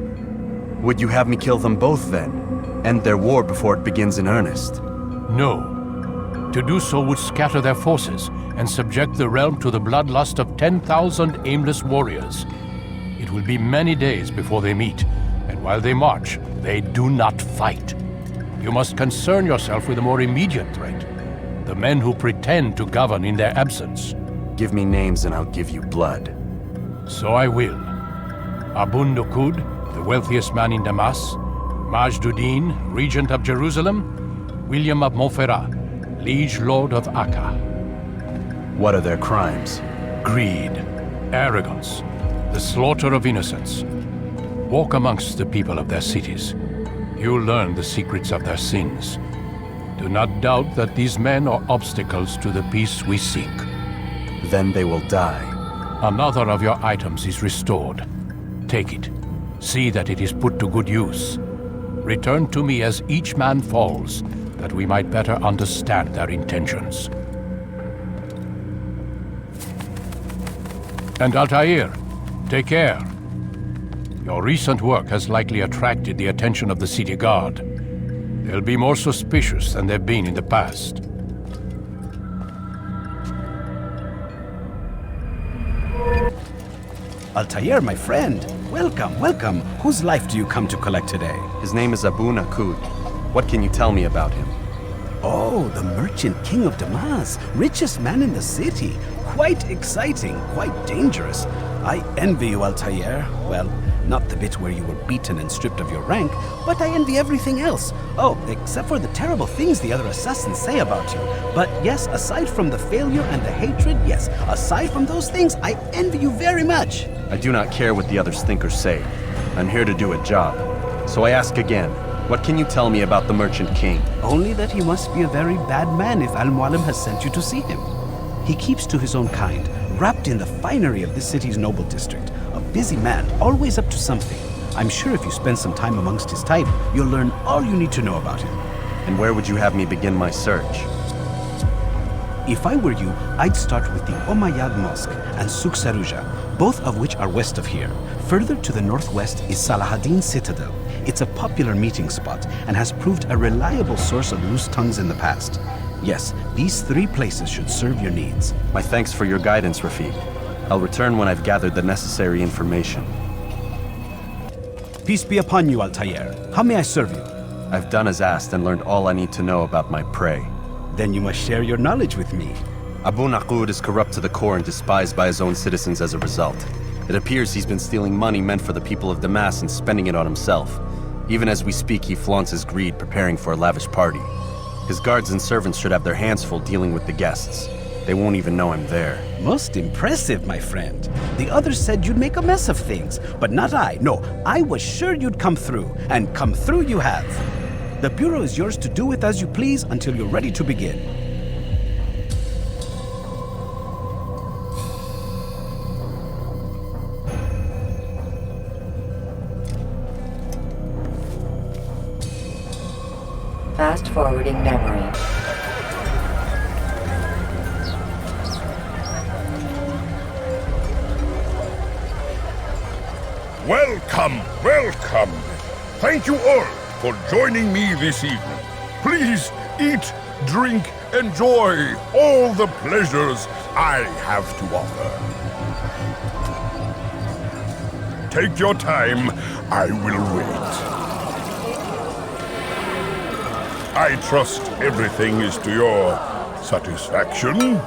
Would you have me kill them both then? End their war before it begins in earnest? No. To do so would scatter their forces and subject the realm to the bloodlust of 10,000 aimless warriors. It will be many days before they meet, and while they march, they do not fight. You must concern yourself with a more immediate threat. The men who pretend to govern in their absence. Give me names and I'll give you blood. So I will. Abun Nukud, the wealthiest man in Damas, Majduddin, regent of Jerusalem, William of Montferrat, liege lord of Acre. What are their crimes? Greed, arrogance, the slaughter of innocents. Walk amongst the people of their cities. You'll learn the secrets of their sins. Do not doubt that these men are obstacles to the peace we seek. Then they will die. Another of your items is restored. Take it. See that it is put to good use. Return to me as each man falls, that we might better understand their intentions. And Altair, take care. Your recent work has likely attracted the attention of the city guard. They'll be more suspicious than they've been in the past. Altair, my friend. Welcome, welcome. Whose life do you come to collect today? His name is Abu Naqud. What can you tell me about him? Oh, the merchant king of Damas, richest man in the city. Quite exciting, quite dangerous. I envy you, Altair. Well, not the bit where you were beaten and stripped of your rank, but I envy everything else. Oh, except for the terrible things the other assassins say about you. But yes, aside from the failure and the hatred, yes, aside from those things, I envy you very much. I do not care what the others think or say. I'm here to do a job. So I ask again, what can you tell me about the Merchant King? Only that he must be a very bad man if Al-Mualim has sent you to see him. He keeps to his own kind, wrapped in the finery of this city's noble district. A busy man, always up to something. I'm sure if you spend some time amongst his type, you'll learn all you need to know about him. And where would you have me begin my search? If I were you, I'd start with the Umayyad Mosque and Souk Saruja, both of which are west of here. Further to the northwest is Salahaddin Citadel. It's a popular meeting spot and has proved a reliable source of loose tongues in the past. Yes, these 3 places should serve your needs. My thanks for your guidance, Rafiq. I'll return when I've gathered the necessary information. Peace be upon you, Altair. How may I serve you? I've done as asked and learned all I need to know about my prey. Then you must share your knowledge with me. Abu Naqud is corrupt to the core and despised by his own citizens as a result. It appears he's been stealing money meant for the people of Damas and spending it on himself. Even as we speak, he flaunts his greed, preparing for a lavish party. His guards and servants should have their hands full dealing with the guests. They won't even know I'm there. Most impressive, my friend. The others said you'd make a mess of things, but not I. No, I was sure you'd come through, and come through you have. The Bureau is yours to do with as you please until you're ready to begin. Fast forwarding memory. Welcome, welcome. Thank you all for joining me this evening. Please eat, drink, enjoy all the pleasures I have to offer. Take your time, I will wait. I trust everything is to your satisfaction.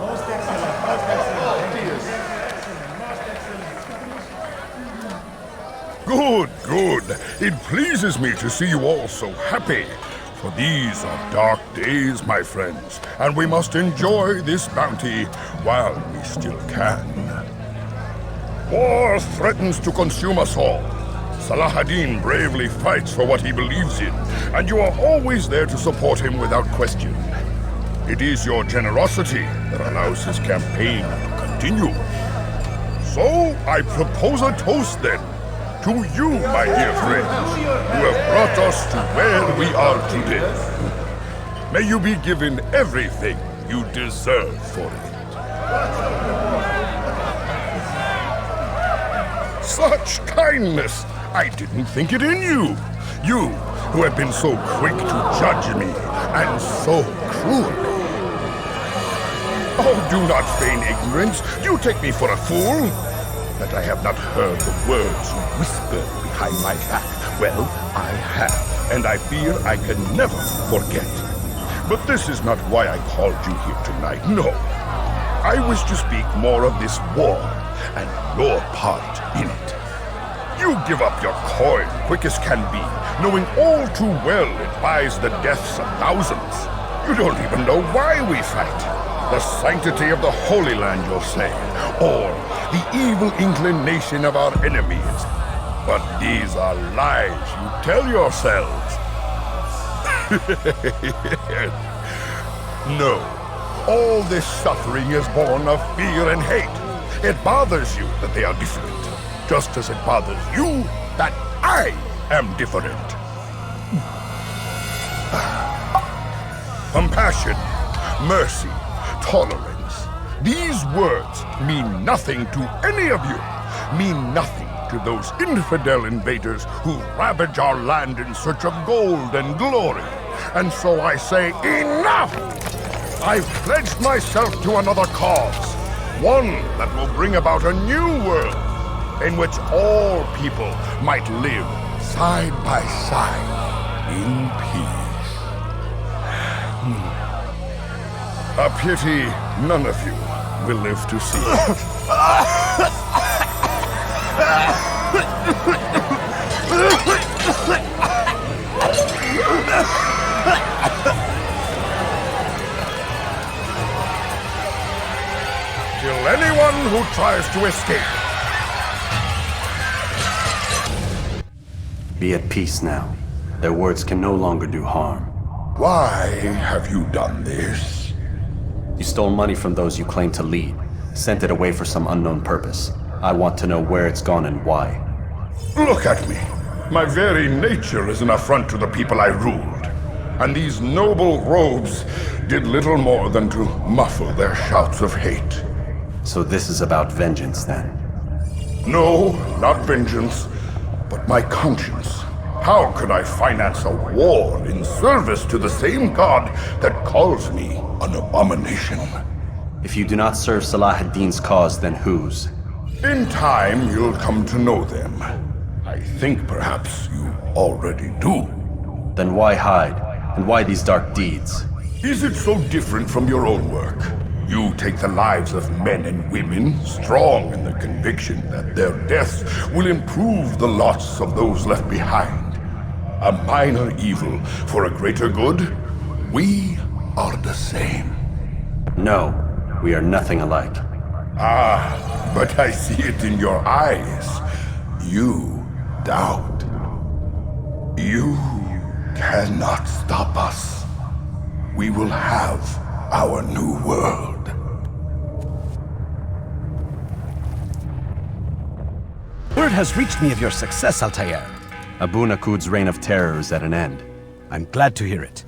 Good, good. It pleases me to see you all so happy. For these are dark days, my friends, and we must enjoy this bounty while we still can. War threatens to consume us all. Salahaddin bravely fights for what he believes in, and you are always there to support him without question. It is your generosity that allows his campaign to continue. So, I propose a toast then, to you, my dear friends, who have brought us to where we are today. May you be given everything you deserve for it. Such kindness! I didn't think it in you. You, who have been so quick to judge me, and so cruel. Oh, do not feign ignorance. You take me for a fool. That I have not heard the words you whispered behind my back. Well, I have, and I fear I can never forget. But this is not why I called you here tonight, no. I wish to speak more of this war, and your part in it. You give up your coin quick as can be, knowing all too well it buys the deaths of thousands. You don't even know why we fight. The sanctity of the Holy Land, you'll say, or the evil inclination of our enemies. But these are lies you tell yourselves. No, all this suffering is born of fear and hate. It bothers you that they are different, just as it bothers you that I am different. Compassion, mercy, tolerance. These words mean nothing to any of you, mean nothing to those infidel invaders who ravage our land in search of gold and glory. and so I say enough! I've pledged myself to another cause. One that will bring about a new world in which all people might live side by side in peace. A pity none of you will live to see it. Kill anyone who tries to escape. Be at peace now. Their words can no longer do harm. Why have you done this? You stole money from those you claim to lead, sent it away for some unknown purpose. I want to know where it's gone and why. Look at me. My very nature is an affront to the people I ruled. And these noble robes did little more than to muffle their shouts of hate. So this is about vengeance, then? No, not vengeance, but my conscience. How could I finance a war in service to the same god that calls me an abomination? If you do not serve Salah ad-Din's cause, then whose? In time, you'll come to know them. I think perhaps you already do. Then why hide? And why these dark deeds? Is it so different from your own work? You take the lives of men and women, strong in the conviction that their deaths will improve the lots of those left behind. A minor evil for a greater good? We are the same. No, we are nothing alike. Ah, but I see it in your eyes. You doubt. You cannot stop us. We will have our new world. Word has reached me of your success, Altair. Abu Nakud's reign of terror is at an end. I'm glad to hear it.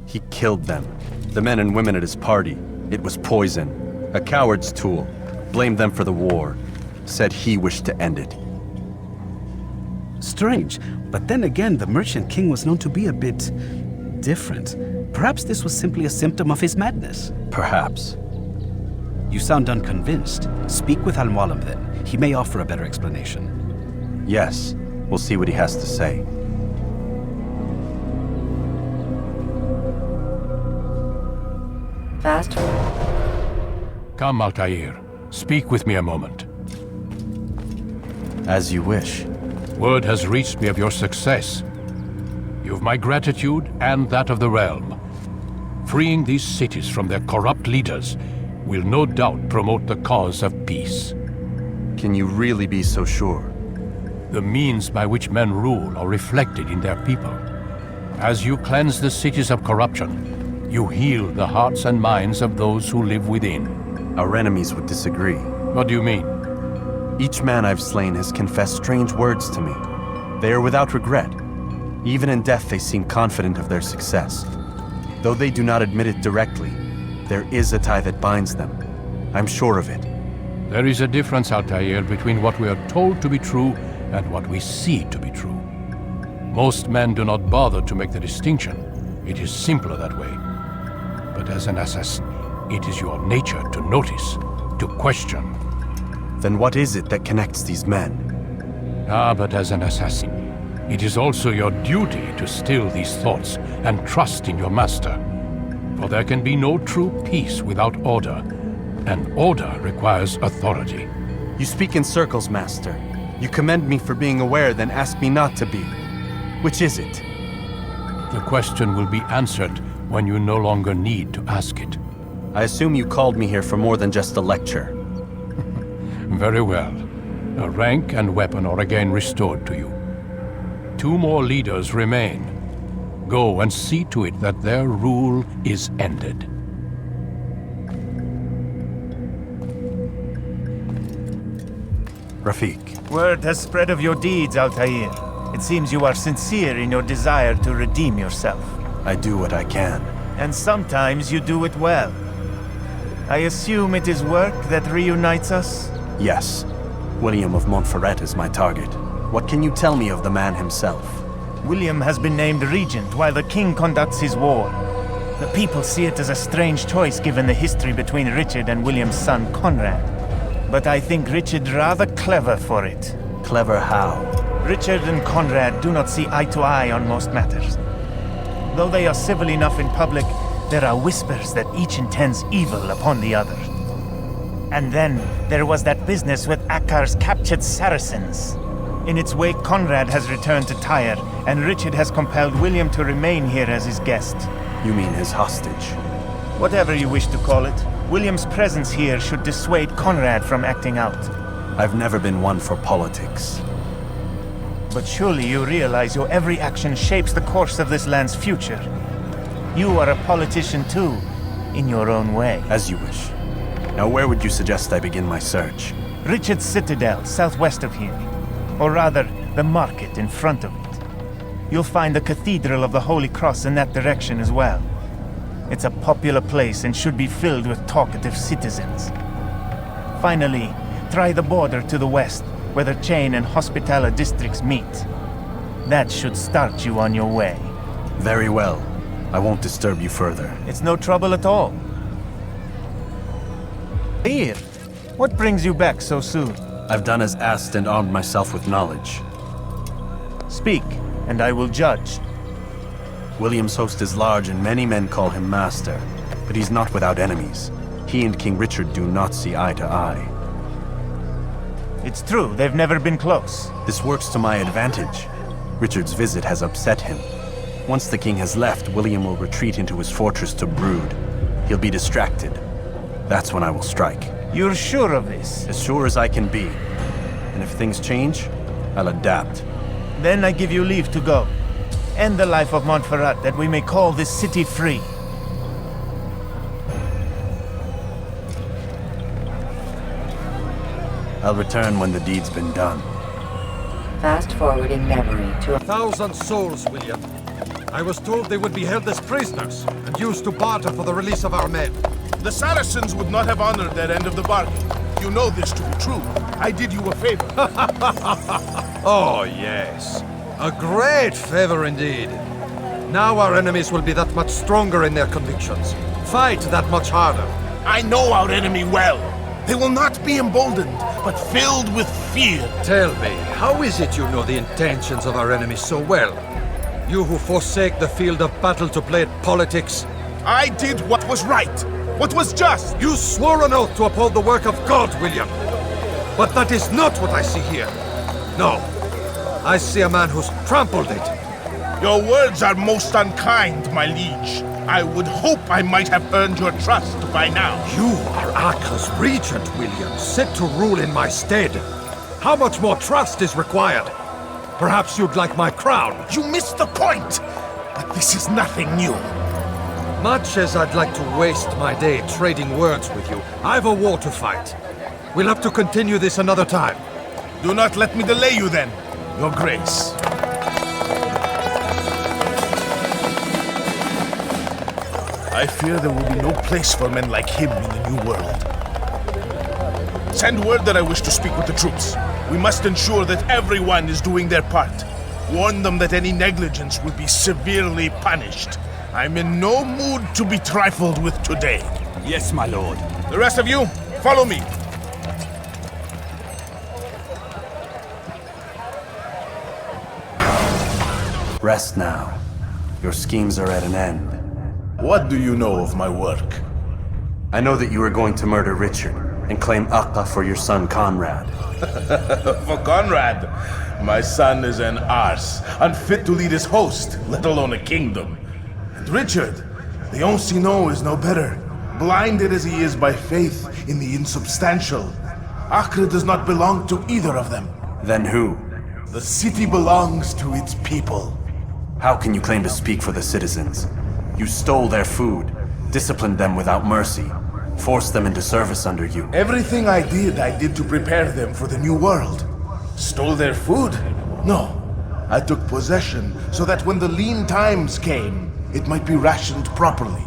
He killed them. The men and women at his party. It was poison. A coward's tool. Blamed them for the war. Said he wished to end it. Strange, but then again, the Merchant King was known to be a bit different. Perhaps this was simply a symptom of his madness. Perhaps. You sound unconvinced. Speak with Al-Mualim then. He may offer a better explanation. Yes. We'll see what he has to say. Fast forward. Come, Altair. Speak with me a moment. As you wish. Word has reached me of your success. You've my gratitude and that of the realm. Freeing these cities from their corrupt leaders will no doubt promote the cause of peace. Can you really be so sure? The means by which men rule are reflected in their people. As you cleanse the cities of corruption, you heal the hearts and minds of those who live within. Our enemies would disagree. What do you mean? Each man I've slain has confessed strange words to me. They are without regret. Even in death they seem confident of their success. Though they do not admit it directly, there is a tie that binds them. I'm sure of it. There is a difference, Altair, between what we are told to be true and what we see to be true. Most men do not bother to make the distinction. It is simpler that way. But as an assassin, it is your nature to notice, to question. Then what is it that connects these men? Ah, but as an assassin, it is also your duty to still these thoughts and trust in your master. For there can be no true peace without order, and order requires authority. You speak in circles, Master. You commend me for being aware, then ask me not to be. Which is it? The question will be answered when you no longer need to ask it. I assume you called me here for more than just a lecture. Very well. A rank and weapon are again restored to you. 2 more leaders remain. Go and see to it that their rule is ended. Rafiq. Word has spread of your deeds, Altair. It seems you are sincere in your desire to redeem yourself. I do what I can. And sometimes you do it well. I assume it is work that reunites us? Yes. William of Montferrat is my target. What can you tell me of the man himself? William has been named regent while the king conducts his war. The people see it as a strange choice given the history between Richard and William's son Conrad. But I think Richard rather clever for it. Clever how? Richard and Conrad do not see eye to eye on most matters. Though they are civil enough in public, there are whispers that each intends evil upon the other. And then there was that business with Akkar's captured Saracens. In its wake, Conrad has returned to Tyre, and Richard has compelled William to remain here as his guest. You mean his hostage? Whatever you wish to call it, William's presence here should dissuade Conrad from acting out. I've never been one for politics. But surely you realize your every action shapes the course of this land's future. You are a politician too, in your own way. As you wish. Now where would you suggest I begin my search? Richard's Citadel, southwest of here. Or rather, the market in front of it. You'll find the Cathedral of the Holy Cross in that direction as well. It's a popular place and should be filled with talkative citizens. Finally, try the border to the west, where the Chain and Hospitaller districts meet. That should start you on your way. Very well. I won't disturb you further. It's no trouble at all. Here, what brings you back so soon? I've done as asked and armed myself with knowledge. Speak, and I will judge. William's host is large and many men call him master, but he's not without enemies. He and King Richard do not see eye to eye. It's true, they've never been close. This works to my advantage. Richard's visit has upset him. Once the king has left, William will retreat into his fortress to brood. He'll be distracted. That's when I will strike. You're sure of this? As sure as I can be. And if things change, I'll adapt. Then I give you leave to go. End the life of Montferrat, that we may call this city free. I'll return when the deed's been done. Fast-forwarding memory to 1,000 souls, William. I was told they would be held as prisoners and used to barter for the release of our men. The Saracens would not have honored their end of the bargain. You know this to be true. I did you a favor. Oh, yes. A great favor indeed. Now our enemies will be that much stronger in their convictions. Fight that much harder. I know our enemy well. They will not be emboldened, but filled with fear. Tell me, how is it you know the intentions of our enemies so well? You who forsake the field of battle to play at politics? I did what was right, what was just. You swore an oath to uphold the work of God, William. But that is not what I see here. No, I see a man who's trampled it. Your words are most unkind, my liege. I would hope I might have earned your trust by now. You are Akkar's regent, William, set to rule in my stead. How much more trust is required? Perhaps you'd like my crown. You missed the point! But this is nothing new. Much as I'd like to waste my day trading words with you, I've a war to fight. We'll have to continue this another time. Do not let me delay you then, Your Grace. I fear there will be no place for men like him in the New World. Send word that I wish to speak with the troops. We must ensure that everyone is doing their part. Warn them that any negligence will be severely punished. I'm in no mood to be trifled with today. Yes, my lord. The rest of you, follow me. Rest now. Your schemes are at an end. What do you know of my work? I know that you are going to murder Richard and claim Akka for your son Conrad. For Conrad? My son is an arse, unfit to lead his host, let alone a kingdom. And Richard, the Ancien is no better, blinded as he is by faith in the insubstantial. Acre does not belong to either of them. Then who? The city belongs to its people. How can you claim to speak for the citizens? You stole their food, disciplined them without mercy, forced them into service under you. Everything I did to prepare them for the new world. Stole their food? No. I took possession so that when the lean times came, it might be rationed properly.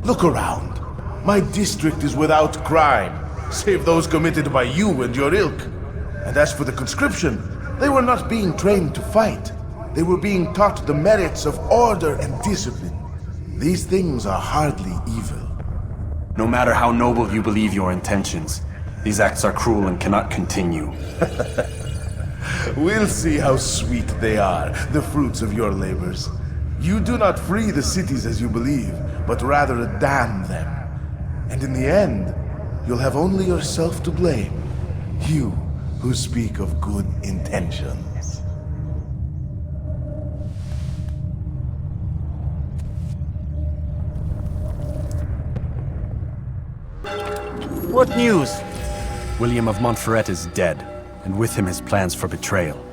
Look around. My district is without crime, save those committed by you and your ilk. And as for the conscription, They were not being trained to fight. They were being taught the merits of order and discipline. These things are hardly evil. No matter how noble you believe your intentions, these acts are cruel and cannot continue. We'll see how sweet they are, the fruits of your labors. You do not free the cities as you believe, but rather damn them. And in the end, you'll have only yourself to blame. You who speak of good intentions. What news? William of Montferrat is dead, and with him his plans for betrayal.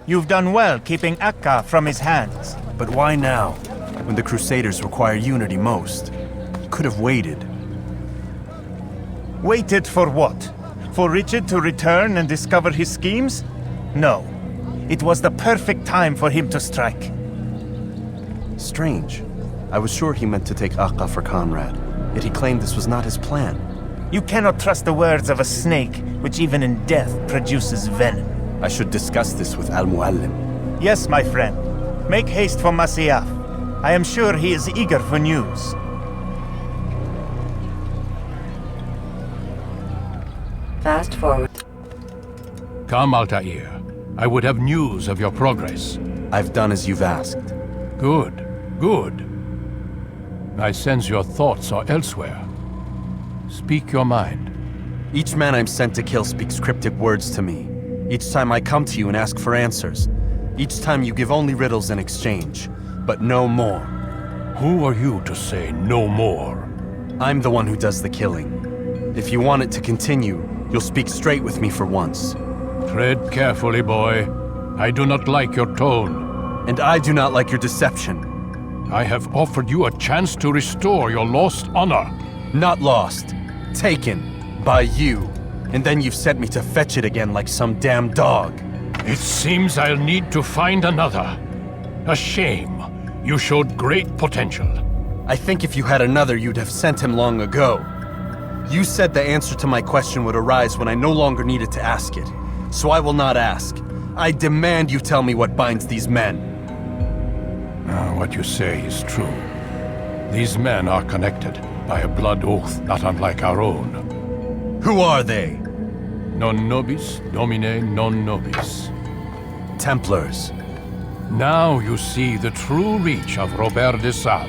You've done well keeping Akka from his hands. But why now, when the Crusaders require unity most? You could have waited. Waited for what? For Richard to return and discover his schemes? No. It was the perfect time for him to strike. Strange. I was sure he meant to take Akka for Conrad, yet he claimed this was not his plan. You cannot trust the words of a snake, which even in death produces venom. I should discuss this with Al-Muallim. Yes, my friend. Make haste for Masyaf. I am sure he is eager for news. Fast forward. Come, Altair. I would have news of your progress. I've done as you've asked. Good, good. I sense your thoughts are elsewhere. Speak your mind. Each man I'm sent to kill speaks cryptic words to me. Each time I come to you and ask for answers. Each time you give only riddles in exchange, but no more. Who are you to say no more? I'm the one who does the killing. If you want it to continue, you'll speak straight with me for once. Tread carefully, boy. I do not like your tone. And I do not like your deception. I have offered you a chance to restore your lost honor. Not lost. Taken. By you. And then you've sent me to fetch it again like some damn dog. It seems I'll need to find another. A shame. You showed great potential. I think if you had another, you'd have sent him long ago. You said the answer to my question would arise when I no longer needed to ask it. So I will not ask. I demand you tell me what binds these men. What you say is true. These men are connected by a blood oath not unlike our own. Who are they? Non nobis, domine non nobis. Templars. Now you see the true reach of Robert de Sable.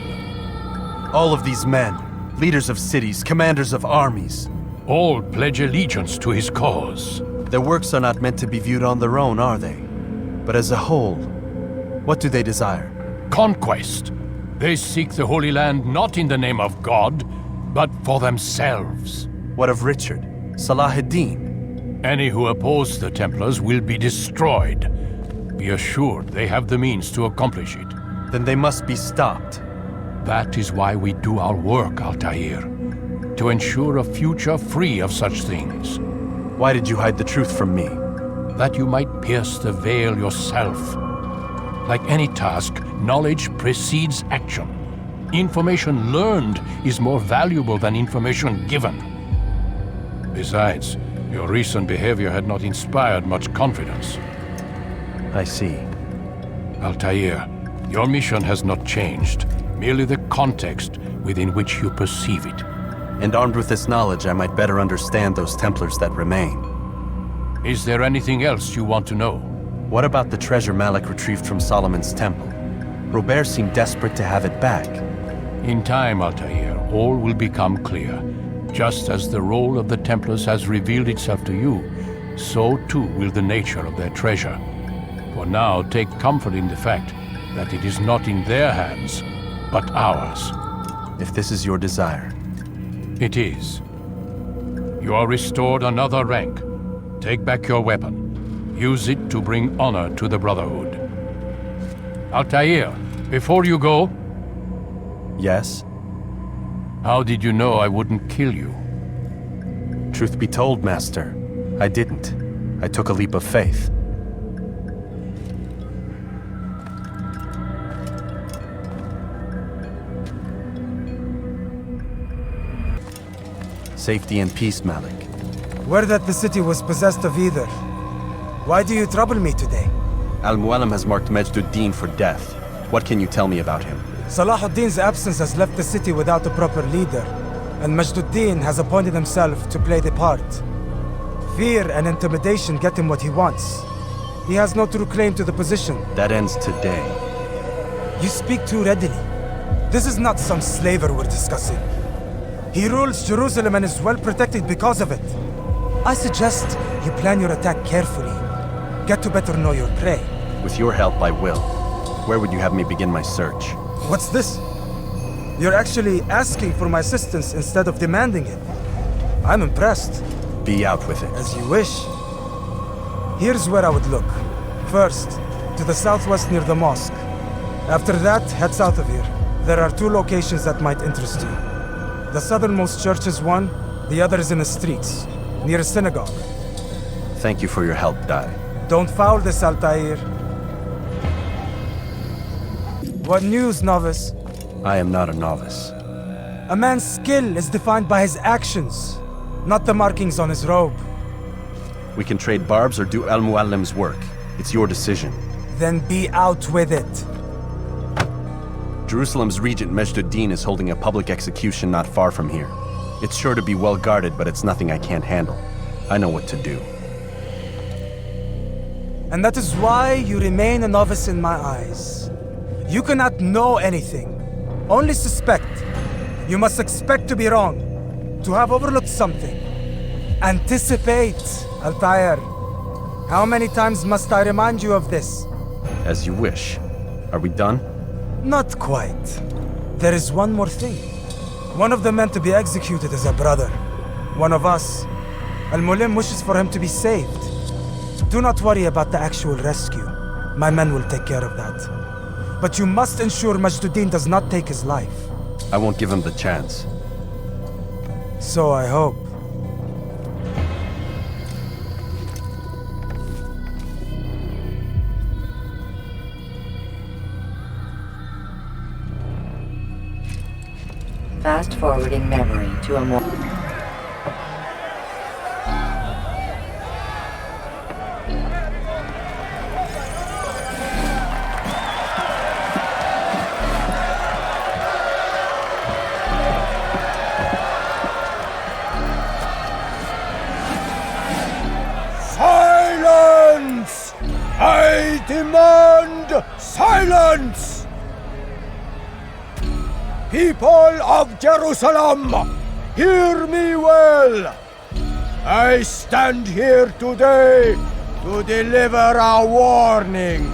All of these men, leaders of cities, commanders of armies. All pledge allegiance to his cause. Their works are not meant to be viewed on their own, are they? But as a whole, what do they desire? Conquest. They seek the Holy Land not in the name of God, but for themselves. What of Richard? Salah ad-Din? Any who oppose the Templars will be destroyed. Be assured they have the means to accomplish it. Then they must be stopped. That is why we do our work, Altair. To ensure a future free of such things. Why did you hide the truth from me? That you might pierce the veil yourself. Like any task, knowledge precedes action. Information learned is more valuable than information given. Besides, your recent behavior had not inspired much confidence. I see. Altair, your mission has not changed, merely the context within which you perceive it. And armed with this knowledge, I might better understand those Templars that remain. Is there anything else you want to know? What about the treasure Malik retrieved from Solomon's temple? Robert seemed desperate to have it back. In time, Altair, all will become clear. Just as the role of the Templars has revealed itself to you, so too will the nature of their treasure. For now, take comfort in the fact that it is not in their hands, but ours. If this is your desire. It is. You are restored another rank. Take back your weapon. Use it to bring honor to the Brotherhood. Altair, before you go... Yes? How did you know I wouldn't kill you? Truth be told, Master, I didn't. I took a leap of faith. Safety and peace, Malik. Word that the city was possessed of either. Why do you trouble me today? Al-Mualim has marked Majd-ud-Din for death. What can you tell me about him? Salahuddin's absence has left the city without a proper leader, and Majd-ud-Din has appointed himself to play the part. Fear and intimidation get him what he wants. He has no true claim to the position. That ends today. You speak too readily. This is not some slaver we're discussing. He rules Jerusalem and is well protected because of it. I suggest you plan your attack carefully. Get to better know your prey. With your help, I will. Where would you have me begin my search? What's this? You're actually asking for my assistance instead of demanding it. I'm impressed. Be out with it. As you wish. Here's where I would look. First, to the southwest near the mosque. After that, head south of here. There are 2 locations that might interest you. The southernmost church is one, the other is in the streets, near a synagogue. Thank you for your help, Dai. Don't foul this, Altair. What news, novice? I am not a novice. A man's skill is defined by his actions, not the markings on his robe. We can trade barbs or do Al-Mualim's work. It's your decision. Then be out with it. Jerusalem's regent Majd-ud-Din is holding a public execution not far from here. It's sure to be well guarded, but it's nothing I can't handle. I know what to do. And that is why you remain a novice in my eyes. You cannot know anything, only suspect. You must expect to be wrong, to have overlooked something. Anticipate, Altair. How many times must I remind you of this? As you wish. Are we done? Not quite. There is one more thing. One of the men to be executed is a brother. One of us. Al-Mualim wishes for him to be saved. Do not worry about the actual rescue. My men will take care of that. But you must ensure Majd-ud-Din does not take his life. I won't give him the chance. So I hope. Fast-forwarding memory to a more... Silence! I demand silence! People of Jerusalem, hear me well. I stand here today to deliver a warning.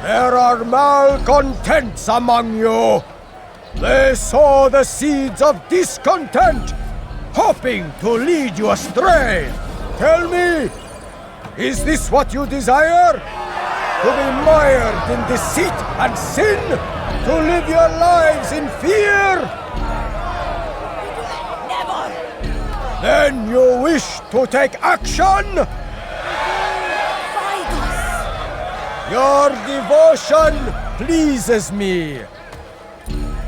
There are malcontents among you. They sow the seeds of discontent, hoping to lead you astray. Tell me, is this what you desire? To be mired in deceit and sin? To live your lives in fear? Never! Then you wish to take action? Your devotion pleases me.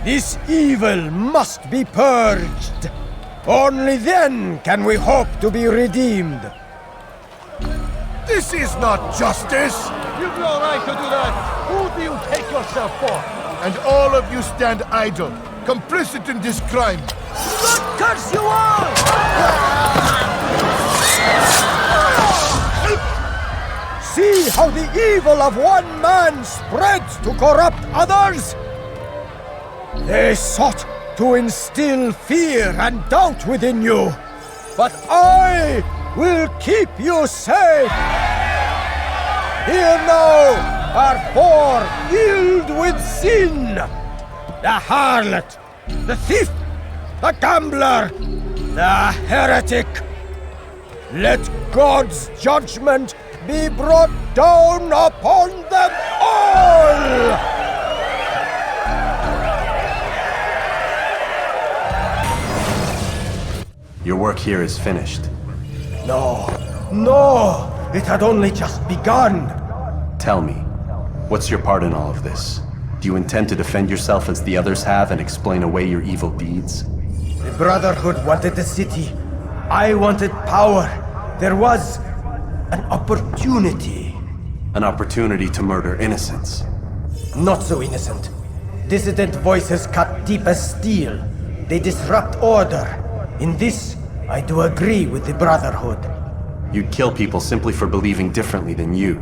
This evil must be purged. Only then can we hope to be redeemed. This is not justice! You've no right to do that! Who do you take yourself for? And all of you stand idle, complicit in this crime. God curse you all! See how the evil of one man spreads to corrupt others? They sought to instill fear and doubt within you, but I will keep you safe. Here now are 4 filled with sin. The harlot, the thief, the gambler, the heretic. Let God's judgment be brought down upon them all! Your work here is finished. No, it had only just begun. Tell me, what's your part in all of this? Do you intend to defend yourself as the others have and explain away your evil deeds? The Brotherhood wanted the city. I wanted power. There was An opportunity. An opportunity to murder innocents. Not so innocent. Dissident voices cut deep as steel. They disrupt order. In this, I do agree with the Brotherhood. You'd kill people simply for believing differently than you.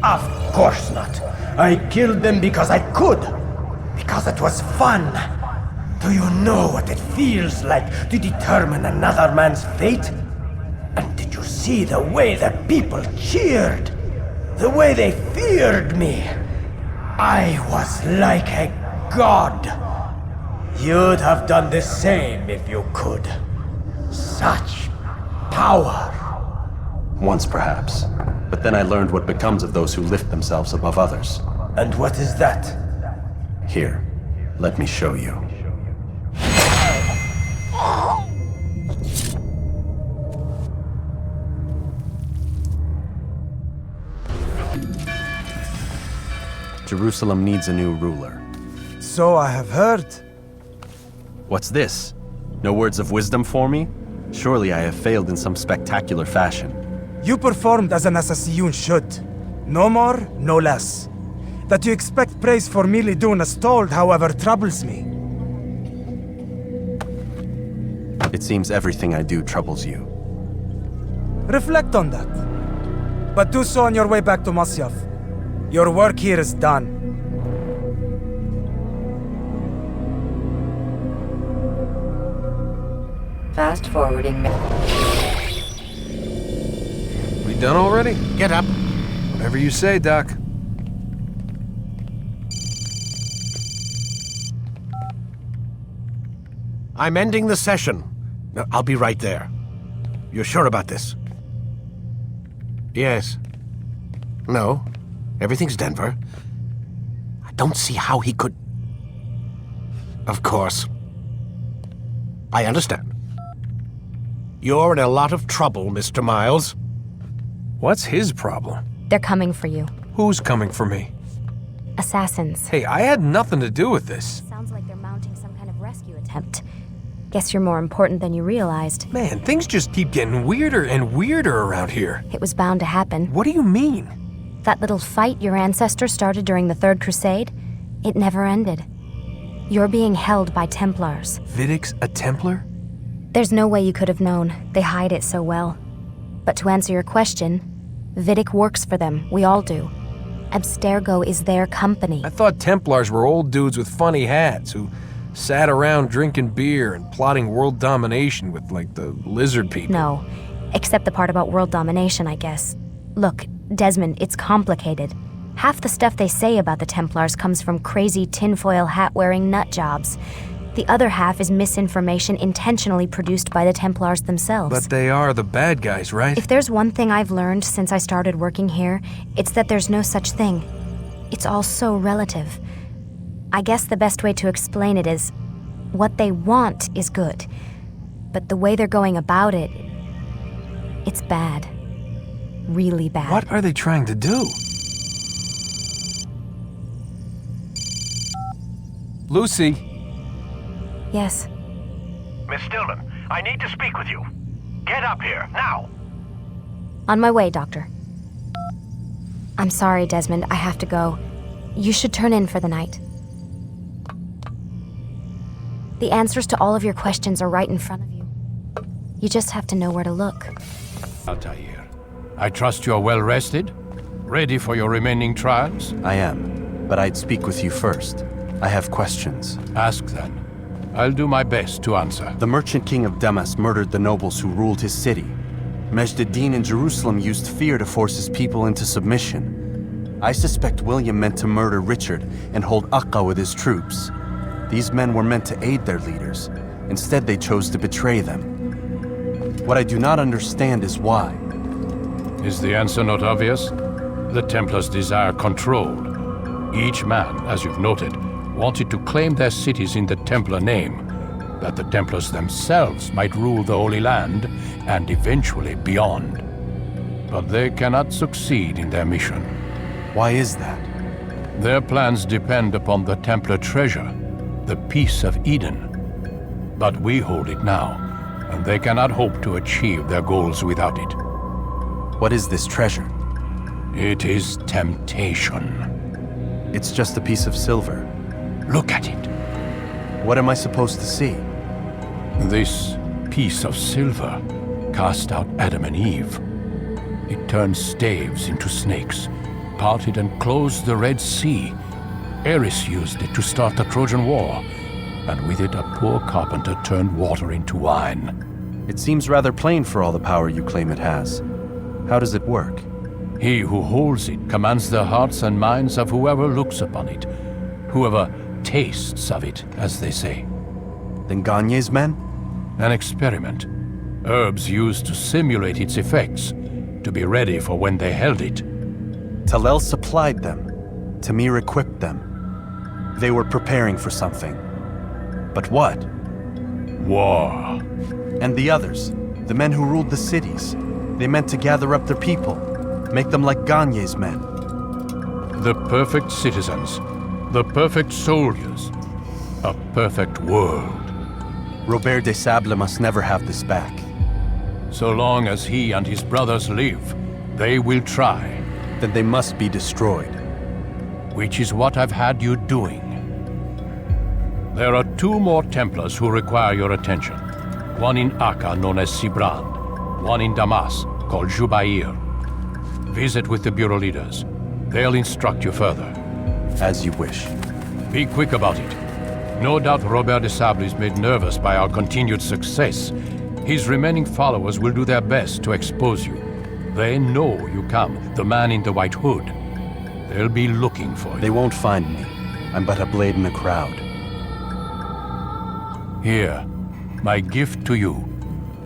Of course not. I killed them because I could. Because it was fun. Do you know what it feels like to determine another man's fate? And did you see the way the people cheered? The way they feared me? I was like a god. You'd have done the same if you could. Such power. Once, perhaps. But then I learned what becomes of those who lift themselves above others. And what is that? Here, let me show you. Jerusalem needs a new ruler. So I have heard. What's this? No words of wisdom for me? Surely I have failed in some spectacular fashion. You performed as an assassin should. No more, no less. That you expect praise for merely doing as told, however, troubles me. It seems everything I do troubles you. Reflect on that. But do so on your way back to Masyaf. Your work here is done. Fast forwarding. We done already? Get up. Whatever you say, Doc. I'm ending the session. No, I'll be right there. You're sure about this? Yes. No. Everything's Denver. I don't see how he could... Of course. I understand. You're in a lot of trouble, Mr. Miles. What's his problem? They're coming for you. Who's coming for me? Assassins. Hey, I had nothing to do with this. Sounds like they're mounting some kind of rescue attempt. Guess you're more important than you realized. Man, things just keep getting weirder and weirder around here. It was bound to happen. What do you mean? That little fight your ancestors started during the Third Crusade, it never ended. You're being held by Templars. Vidic's a Templar? There's no way you could have known. They hide it so well. But to answer your question, Vidic works for them. We all do. Abstergo is their company. I thought Templars were old dudes with funny hats who sat around drinking beer and plotting world domination with, like, the lizard people. No, except the part about world domination, I guess. Look, Desmond, it's complicated. Half the stuff they say about the Templars comes from crazy tinfoil hat-wearing nut jobs. The other half is misinformation intentionally produced by the Templars themselves. But they are the bad guys, right? If there's one thing I've learned since I started working here, it's that there's no such thing. It's all so relative. I guess the best way to explain it is, what they want is good. But the way they're going about it, it's bad. Really bad. What are they trying to do? Lucy? Yes. Miss Stillman, I need to speak with you. Get up here, now! On my way, Doctor. I'm sorry, Desmond, I have to go. You should turn in for the night. The answers to all of your questions are right in front of you. You just have to know where to look. Altair, I trust you're well rested? Ready for your remaining trials? I am, but I'd speak with you first. I have questions. Ask then. I'll do my best to answer. The merchant king of Damas murdered the nobles who ruled his city. Majd ad-Din in Jerusalem used fear to force his people into submission. I suspect William meant to murder Richard and hold Aqqa with his troops. These men were meant to aid their leaders. Instead, they chose to betray them. What I do not understand is why. Is the answer not obvious? The Templars desire control. Each man, as you've noted, wanted to claim their cities in the Templar name, that the Templars themselves might rule the Holy Land and eventually beyond. But they cannot succeed in their mission. Why is that? Their plans depend upon the Templar treasure, the Peace of Eden. But we hold it now, and they cannot hope to achieve their goals without it. What is this treasure? It is temptation. It's just a piece of silver. Look at it. What am I supposed to see? This piece of silver cast out Adam and Eve. It turned staves into snakes, parted and closed the Red Sea. Eris used it to start the Trojan War, and with it a poor carpenter turned water into wine. It seems rather plain for all the power you claim it has. How does it work? He who holds it commands the hearts and minds of whoever looks upon it, whoever tastes of it, as they say. Then Gagne's men? An experiment. Herbs used to simulate its effects, to be ready for when they held it. Talel supplied them. Tamir equipped them. They were preparing for something. But what? War. And the others, the men who ruled the cities, they meant to gather up their people, make them like Gagne's men. The perfect citizens, the perfect soldiers, a perfect world. Robert de Sable must never have this back. So long as he and his brothers live, they will try. Then they must be destroyed. Which is what I've had you doing. There are 2 more Templars who require your attention. One in Akka, known as Sibrand. One in Damas, called Jubair. Visit with the Bureau leaders. They'll instruct you further. As you wish. Be quick about it. No doubt Robert de Sable is made nervous by our continued success. His remaining followers will do their best to expose you. They know you come, the man in the white hood. They'll be looking for you. They won't find me. I'm but a blade in the crowd. Here, my gift to you,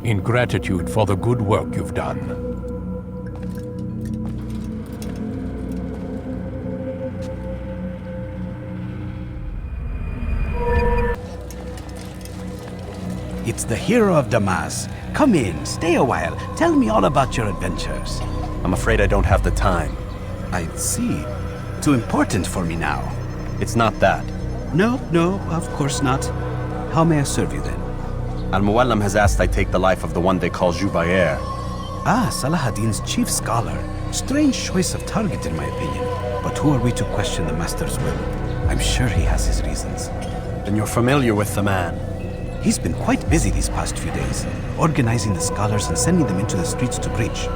in gratitude for the good work you've done. It's the hero of Damas. Come in, stay a while. Tell me all about your adventures. I'm afraid I don't have the time. I see. Too important for me now. It's not that. No, of course not. How may I serve you then? Al-Muallim has asked I take the life of the one they call Jubair. Ah, Salahadin's chief scholar. Strange choice of target in my opinion. But who are we to question the master's will? I'm sure he has his reasons. Then you're familiar with the man. He's been quite busy these past few days, organizing the scholars and sending them into the streets to preach.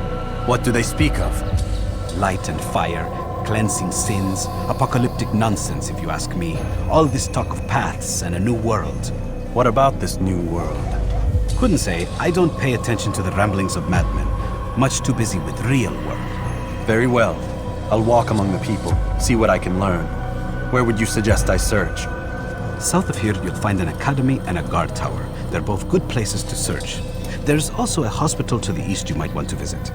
What do they speak of? Light and fire, cleansing sins, apocalyptic nonsense if you ask me. All this talk of paths and a new world. What about this new world? Couldn't say. I don't pay attention to the ramblings of madmen. Much too busy with real work. Very well. I'll walk among the people, see what I can learn. Where would you suggest I search? South of here, you'll find an academy and a guard tower. They're both good places to search. There's also a hospital to the east you might want to visit.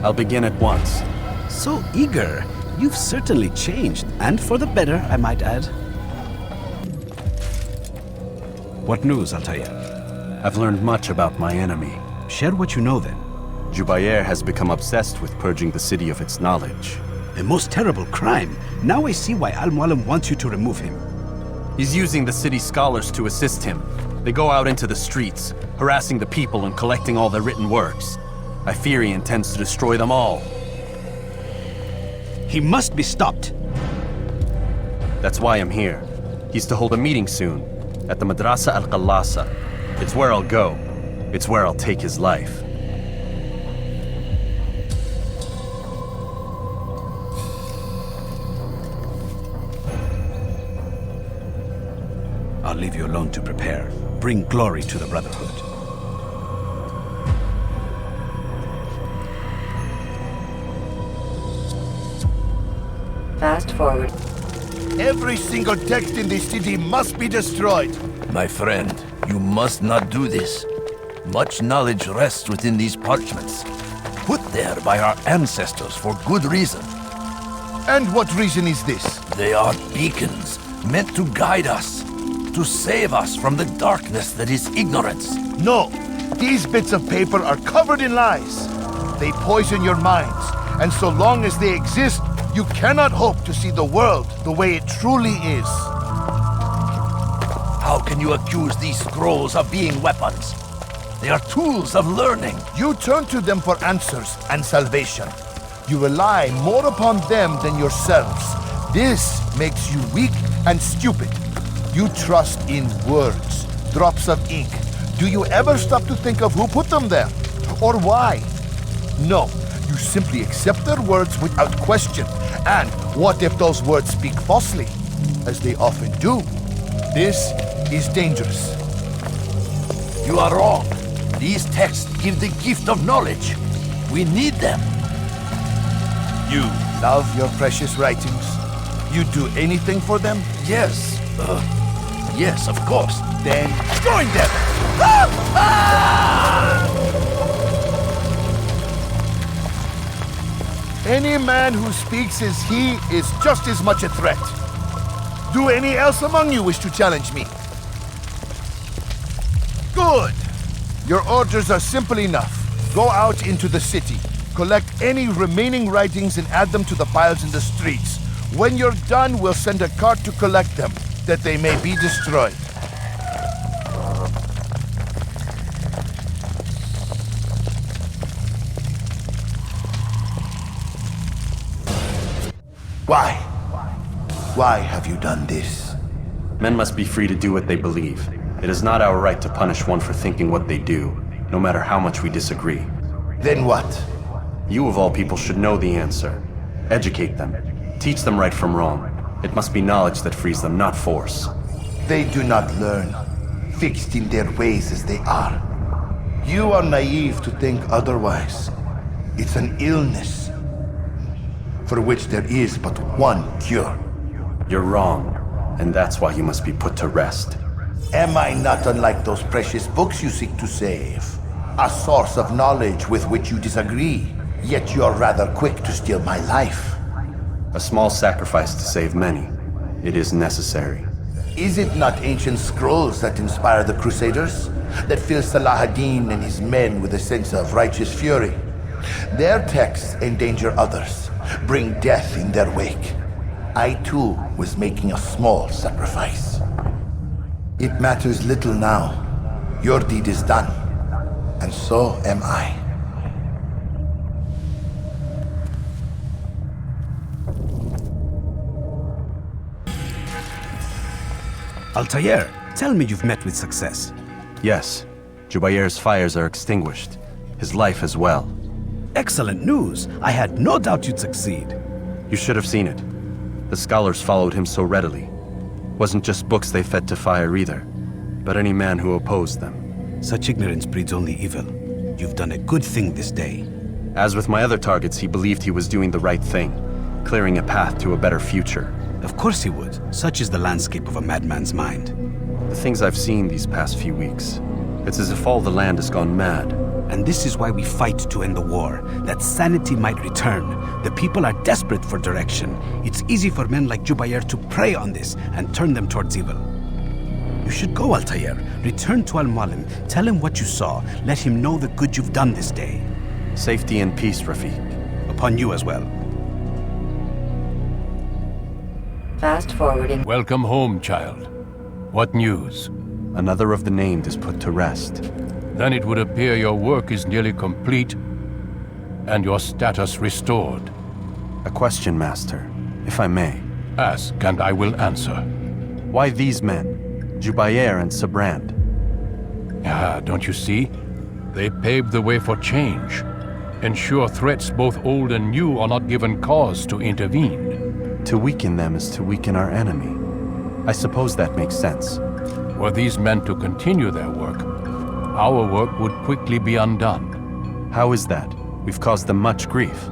I'll begin at once. So eager. You've certainly changed, and for the better, I might add. What news, Altair? I've learned much about my enemy. Share what you know then. Jubair has become obsessed with purging the city of its knowledge. A most terrible crime. Now I see why Al-Muallim wants you to remove him. He's using the city scholars to assist him. They go out into the streets, harassing the people and collecting all their written works. I fear he intends to destroy them all. He must be stopped. That's why I'm here. He's to hold a meeting soon, at the Madrasa al-Qallasa. It's where I'll go. It's where I'll take his life. I'll leave you alone to prepare. Bring glory to the Brotherhood. Fast forward. Every single text in this city must be destroyed. My friend, you must not do this. Much knowledge rests within these parchments, put there by our ancestors for good reason. And what reason is this? They are beacons, meant to guide us, to save us from the darkness that is ignorance. No, these bits of paper are covered in lies. They poison your minds, and so long as they exist, you cannot hope to see the world the way it truly is. How can you accuse these scrolls of being weapons? They are tools of learning. You turn to them for answers and salvation. You rely more upon them than yourselves. This makes you weak and stupid. You trust in words, drops of ink. Do you ever stop to think of who put them there? Or why? No, you simply accept their words without question. And what if those words speak falsely? As they often do. This is dangerous. You are wrong. These texts give the gift of knowledge. We need them. You love your precious writings? You'd do anything for them? Yes. Yes, of course. Then join them! Any man who speaks as he is just as much a threat. Do any else among you wish to challenge me? Good! Your orders are simple enough. Go out into the city. Collect any remaining writings and add them to the piles in the streets. When you're done, we'll send a cart to collect them, that they may be destroyed. Why? Why have you done this? Men must be free to do what they believe. It is not our right to punish one for thinking what they do, no matter how much we disagree. Then what? You of all people should know the answer. Educate them. Teach them right from wrong. It must be knowledge that frees them, not force. They do not learn, fixed in their ways as they are. You are naive to think otherwise. It's an illness, for which there is but one cure. You're wrong, and that's why you must be put to rest. Am I not unlike those precious books you seek to save? A source of knowledge with which you disagree, yet you're rather quick to steal my life. A small sacrifice to save many. It is necessary. Is it not ancient scrolls that inspire the Crusaders? That fill Salah ad-Din and his men with a sense of righteous fury? Their texts endanger others, bring death in their wake. I too was making a small sacrifice. It matters little now. Your deed is done, and so am I. Altair, tell me you've met with success. Yes. Jubayr's fires are extinguished. His life as well. Excellent news. I had no doubt you'd succeed. You should have seen it. The scholars followed him so readily. Wasn't just books they fed to fire either, but any man who opposed them. Such ignorance breeds only evil. You've done a good thing this day. As with my other targets, he believed he was doing the right thing, clearing a path to a better future. Of course he would. Such is the landscape of a madman's mind. The things I've seen these past few weeks, it's as if all the land has gone mad. And this is why we fight to end the war, that sanity might return. The people are desperate for direction. It's easy for men like Jubayr to prey on this and turn them towards evil. You should go, Altair. Return to Al-Mualim. Tell him what you saw. Let him know the good you've done this day. Safety and peace, Rafiq. Upon you as well. Fast forwarding. Welcome home, child. What news? Another of the named is put to rest. Then it would appear your work is nearly complete and your status restored. A question, Master, if I may. Ask, and I will answer. Why these men, Jubayr and Sabrand? Ah, don't you see? They paved the way for change. Ensure threats both old and new are not given cause to intervene. To weaken them is to weaken our enemy. I suppose that makes sense. Were these men to continue their work, our work would quickly be undone. How is that? We've caused them much grief.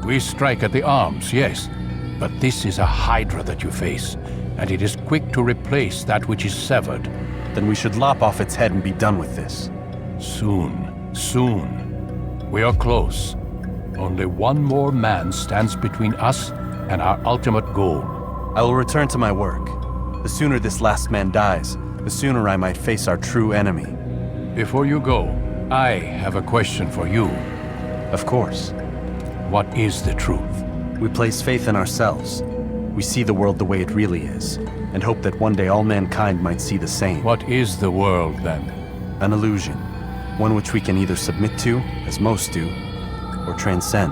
We strike at the arms, yes, but this is a hydra that you face, and it is quick to replace that which is severed. Then we should lop off its head and be done with this. Soon, soon. We are close. Only one more man stands between us and our ultimate goal. I will return to my work. The sooner this last man dies, the sooner I might face our true enemy. Before you go, I have a question for you. Of course. What is the truth? We place faith in ourselves. We see the world the way it really is, and hope that one day all mankind might see the same. What is the world, then? An illusion. One which we can either submit to, as most do, or transcend.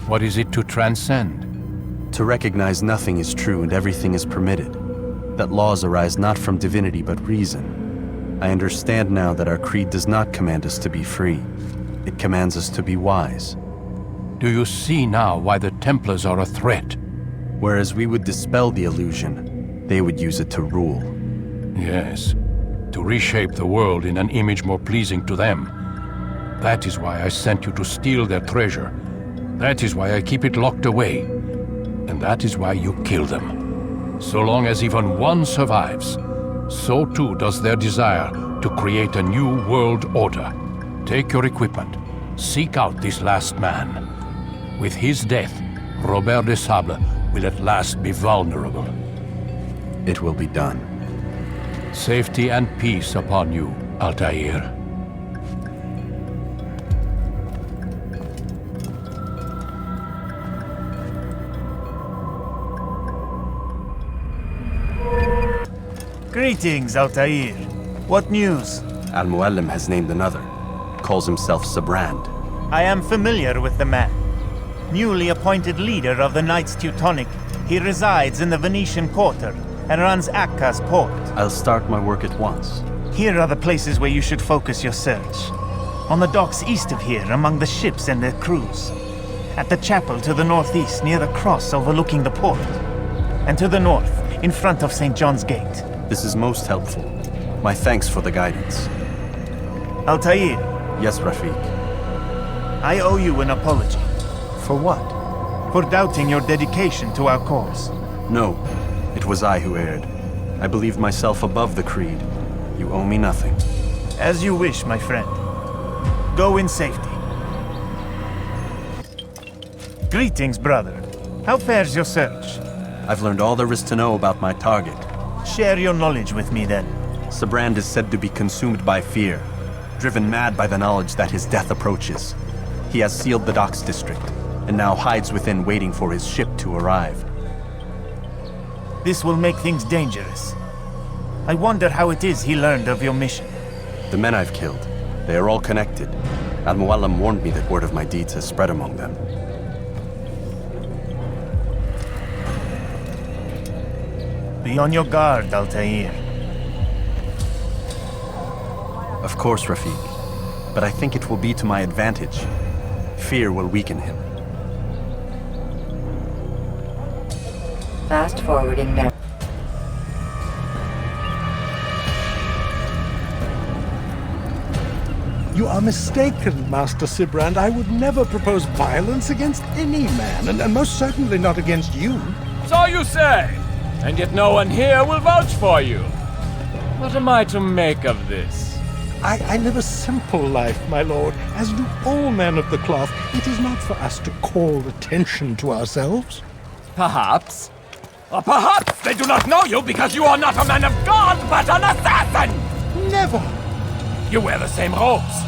What is it to transcend? To recognize nothing is true and everything is permitted. That laws arise not from divinity but reason. I understand now that our creed does not command us to be free. It commands us to be wise. Do you see now why the Templars are a threat? Whereas we would dispel the illusion, they would use it to rule. Yes, to reshape the world in an image more pleasing to them. That is why I sent you to steal their treasure. That is why I keep it locked away. And that is why you kill them. So long as even one survives, so too does their desire to create a new world order. Take your equipment. Seek out this last man. With his death, Robert de Sable will at last be vulnerable. It will be done. Safety and peace upon you, Altair. Greetings, Altair. What news? Al-Mualim has named another. Calls himself Sabrand. I am familiar with the man. Newly appointed leader of the Knights Teutonic, he resides in the Venetian Quarter and runs Akka's port. I'll start my work at once. Here are the places where you should focus your search. On the docks east of here, among the ships and their crews. At the chapel to the northeast, near the cross overlooking the port. And to the north, in front of St. John's Gate. This is most helpful. My thanks for the guidance. Altair. Yes, Rafiq. I owe you an apology. For what? For doubting your dedication to our cause. No, it was I who erred. I believed myself above the creed. You owe me nothing. As you wish, my friend. Go in safety. Greetings, brother. How fares your search? I've learned all there is to know about my target. Share your knowledge with me, then. Sabrand is said to be consumed by fear, driven mad by the knowledge that his death approaches. He has sealed the docks district, and now hides within waiting for his ship to arrive. This will make things dangerous. I wonder how it is he learned of your mission. The men I've killed, they are all connected. Al-Mualim warned me that word of my deeds has spread among them. Be on your guard, Altair. Of course, Rafiq. But I think it will be to my advantage. Fear will weaken him. Fast forwarding now. You are mistaken, Master Sibrand. I would never propose violence against any man, and most certainly not against you. So you say, and yet no one here will vouch for you. What am I to make of this? I live a simple life, my lord, as do all men of the cloth. It is not for us to call attention to ourselves. Perhaps. Or perhaps they do not know you because you are not a man of God, but an assassin! Never! You wear the same robes.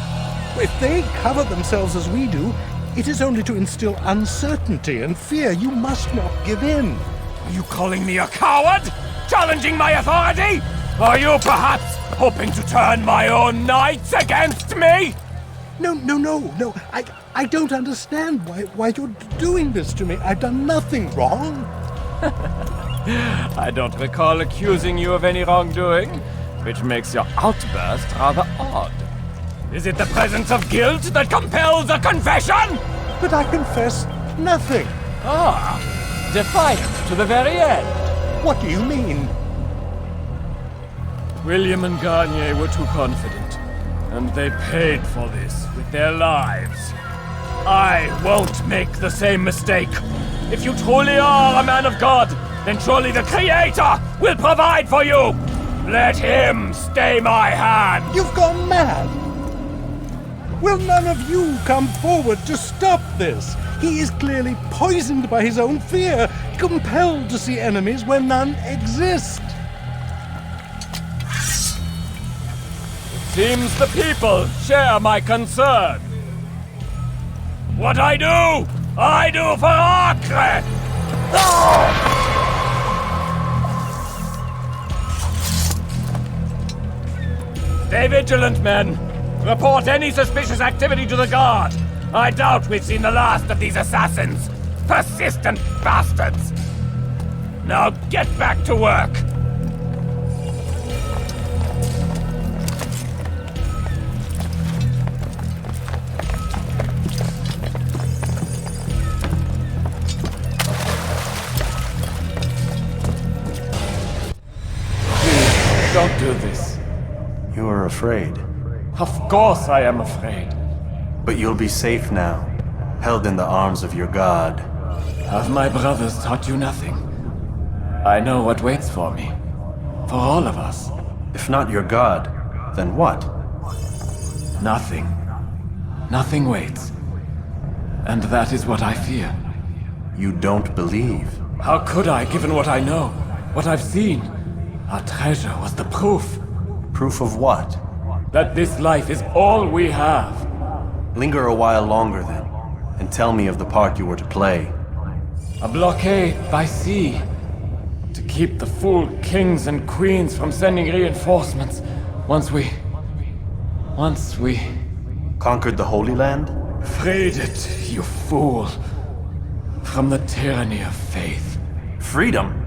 If they cover themselves as we do, it is only to instill uncertainty and fear. You must not give in. Are you calling me a coward? Challenging my authority? Are you perhaps hoping to turn my own knights against me? No. I don't understand why you're doing this to me. I've done nothing wrong. I don't recall accusing you of any wrongdoing, which makes your outburst rather odd. Is it the presence of guilt that compels a confession? But I confess nothing. Ah, defiant to the very end. What do you mean? William and Garnier were too confident, and they paid for this with their lives. I won't make the same mistake. If you truly are a man of God, then surely the Creator will provide for you. Let him stay my hand. You've gone mad. Will none of you come forward to stop this? He is clearly poisoned by his own fear, compelled to see enemies where none exist. Seems the people share my concern. What I do for Acre! Stay vigilant, men. Report any suspicious activity to the guard. I doubt we've seen the last of these assassins. Persistent bastards. Now get back to work. Please, don't do this. You are afraid. Of course I am afraid. But you'll be safe now, held in the arms of your god. Have my brothers taught you nothing? I know what waits for me. For all of us. If not your god, then what? Nothing. Nothing waits. And that is what I fear. You don't believe. How could I, given what I know? What I've seen? Our treasure was the proof. Proof of what? That this life is all we have. Linger a while longer then, and tell me of the part you were to play. A blockade by sea. To keep the fool kings and queens from sending reinforcements once we... Conquered the Holy Land? Freed it, you fool. From the tyranny of faith. Freedom?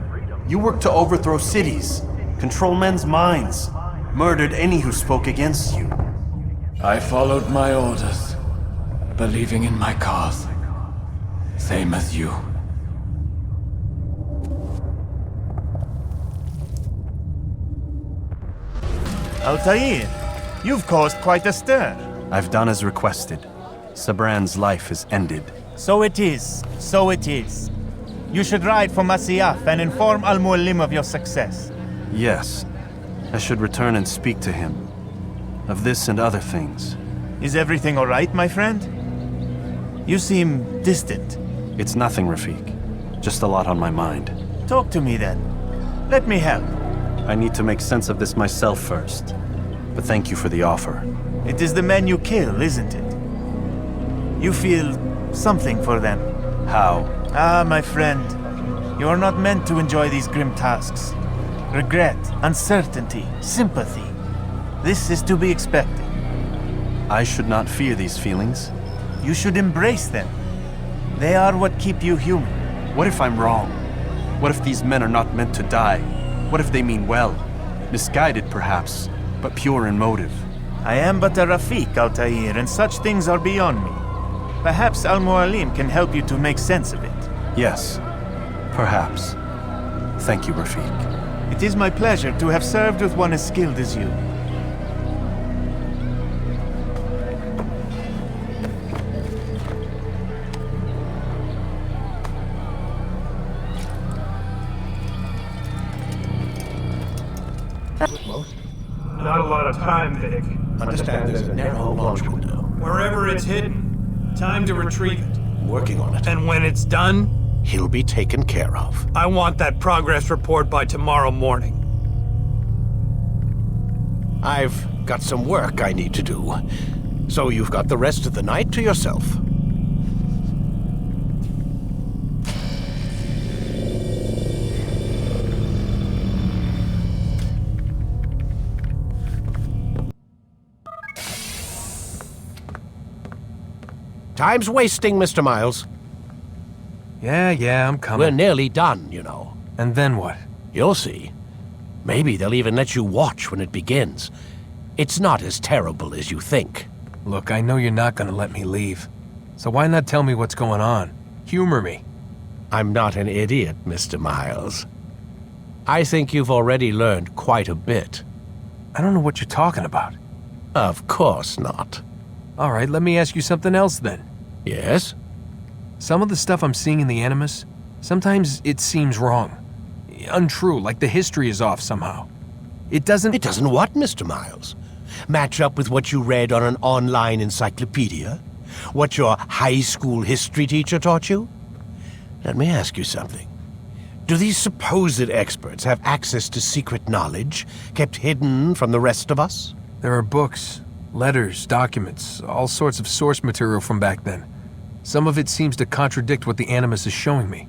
You worked to overthrow cities, control men's minds, murdered any who spoke against you. I followed my orders, believing in my cause. Same as you. Altair, you've caused quite a stir. I've done as requested. Sabran's life is ended. So it is. So it is. You should ride for Masyaf and inform Al-Mualim of your success. Yes. I should return and speak to him. Of this and other things. Is everything all right, my friend? You seem distant. It's nothing, Rafik. Just a lot on my mind. Talk to me then. Let me help. I need to make sense of this myself first. But thank you for the offer. It is the men you kill, isn't it? You feel something for them. How? Ah, my friend. You are not meant to enjoy these grim tasks. Regret, uncertainty, sympathy. This is to be expected. I should not fear these feelings. You should embrace them. They are what keep you human. What if I'm wrong? What if these men are not meant to die? What if they mean well? Misguided, perhaps, but pure in motive. I am but a Rafik, Altair, and such things are beyond me. Perhaps Al-Mualim can help you to make sense of it. Yes, perhaps. Thank you, Rafik. It is my pleasure to have served with one as skilled as you. Not a lot of time, Vic. Understand there's a narrow launch window. Wherever it's hidden, time to retrieve it. Working on it. And when it's done, he'll be taken care of. I want that progress report by tomorrow morning. I've got some work I need to do. So you've got the rest of the night to yourself. Time's wasting, Mr. Miles. Yeah, I'm coming. We're nearly done, you know. And then what? You'll see. Maybe they'll even let you watch when it begins. It's not as terrible as you think. Look, I know you're not gonna let me leave. So why not tell me what's going on? Humor me. I'm not an idiot, Mr. Miles. I think you've already learned quite a bit. I don't know what you're talking about. Of course not. All right, let me ask you something else then. Yes? Some of the stuff I'm seeing in the Animus, sometimes it seems wrong. Untrue, like the history is off somehow. It doesn't... It doesn't what, Mr. Miles? Match up with what you read on an online encyclopedia? What your high school history teacher taught you? Let me ask you something. Do these supposed experts have access to secret knowledge kept hidden from the rest of us? There are books, letters, documents, all sorts of source material from back then. Some of it seems to contradict what the Animus is showing me.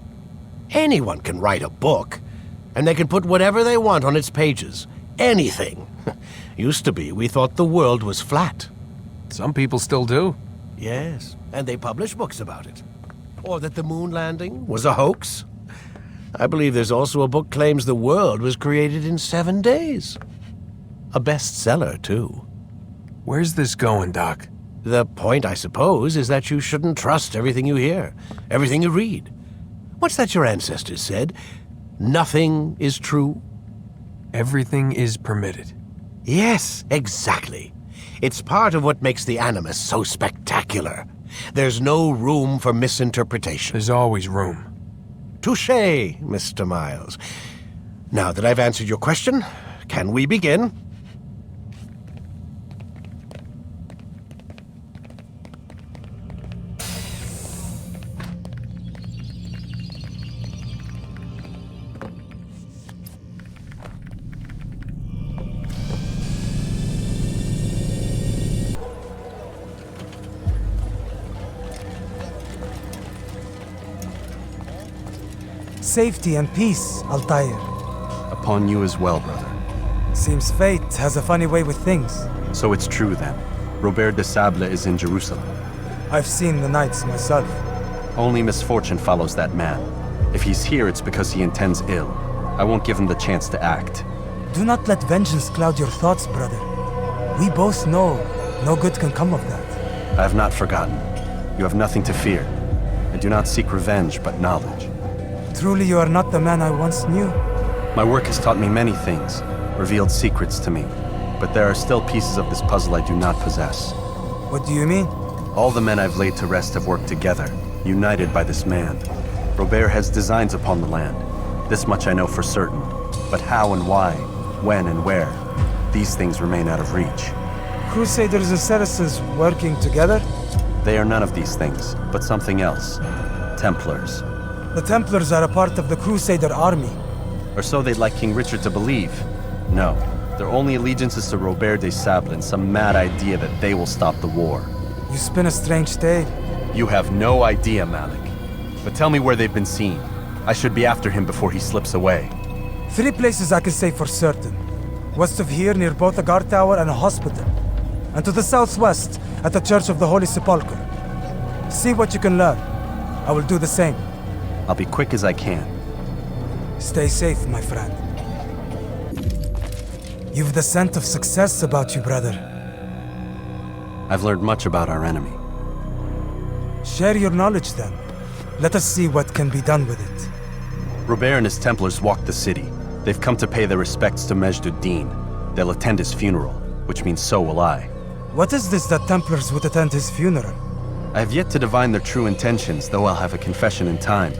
Anyone can write a book, and they can put whatever they want on its pages. Anything. Used to be, we thought the world was flat. Some people still do. Yes, and they publish books about it. Or that the moon landing was a hoax. I believe there's also a book claims the world was created in 7 days. A bestseller, too. Where's this going, Doc? The point, I suppose, is that you shouldn't trust everything you hear, everything you read. What's that your ancestors said? Nothing is true? Everything is permitted. Yes, exactly. It's part of what makes the Animus so spectacular. There's no room for misinterpretation. There's always room. Touché, Mr. Miles. Now that I've answered your question, can we begin? Safety and peace, Altair. Upon you as well, brother. Seems fate has a funny way with things. So it's true then. Robert de Sable is in Jerusalem. I've seen the knights myself. Only misfortune follows that man. If he's here, it's because he intends ill. I won't give him the chance to act. Do not let vengeance cloud your thoughts, brother. We both know no good can come of that. I have not forgotten. You have nothing to fear. I do not seek revenge, but knowledge. Truly you are not the man I once knew. My work has taught me many things, revealed secrets to me. But there are still pieces of this puzzle I do not possess. What do you mean? All the men I've laid to rest have worked together, united by this man. Robert has designs upon the land. This much I know for certain. But how and why, when and where, these things remain out of reach. Crusaders and Saracens working together? They are none of these things, but something else. Templars. The Templars are a part of the Crusader army. Or so they'd like King Richard to believe. No, their only allegiance is to Robert de Sable and some mad idea that they will stop the war. You spin a strange tale. You have no idea, Malik. But tell me where they've been seen. I should be after him before he slips away. 3 places I can say for certain. West of here, near both a guard tower and a hospital. And to the southwest, at the Church of the Holy Sepulchre. See what you can learn. I will do the same. I'll be quick as I can. Stay safe, my friend. You've the scent of success about you, brother. I've learned much about our enemy. Share your knowledge, then. Let us see what can be done with it. Robert and his Templars walked the city. They've come to pay their respects to Majd-ud-Din. They'll attend his funeral, which means so will I. What is this that Templars would attend his funeral? I have yet to divine their true intentions, though I'll have a confession in time.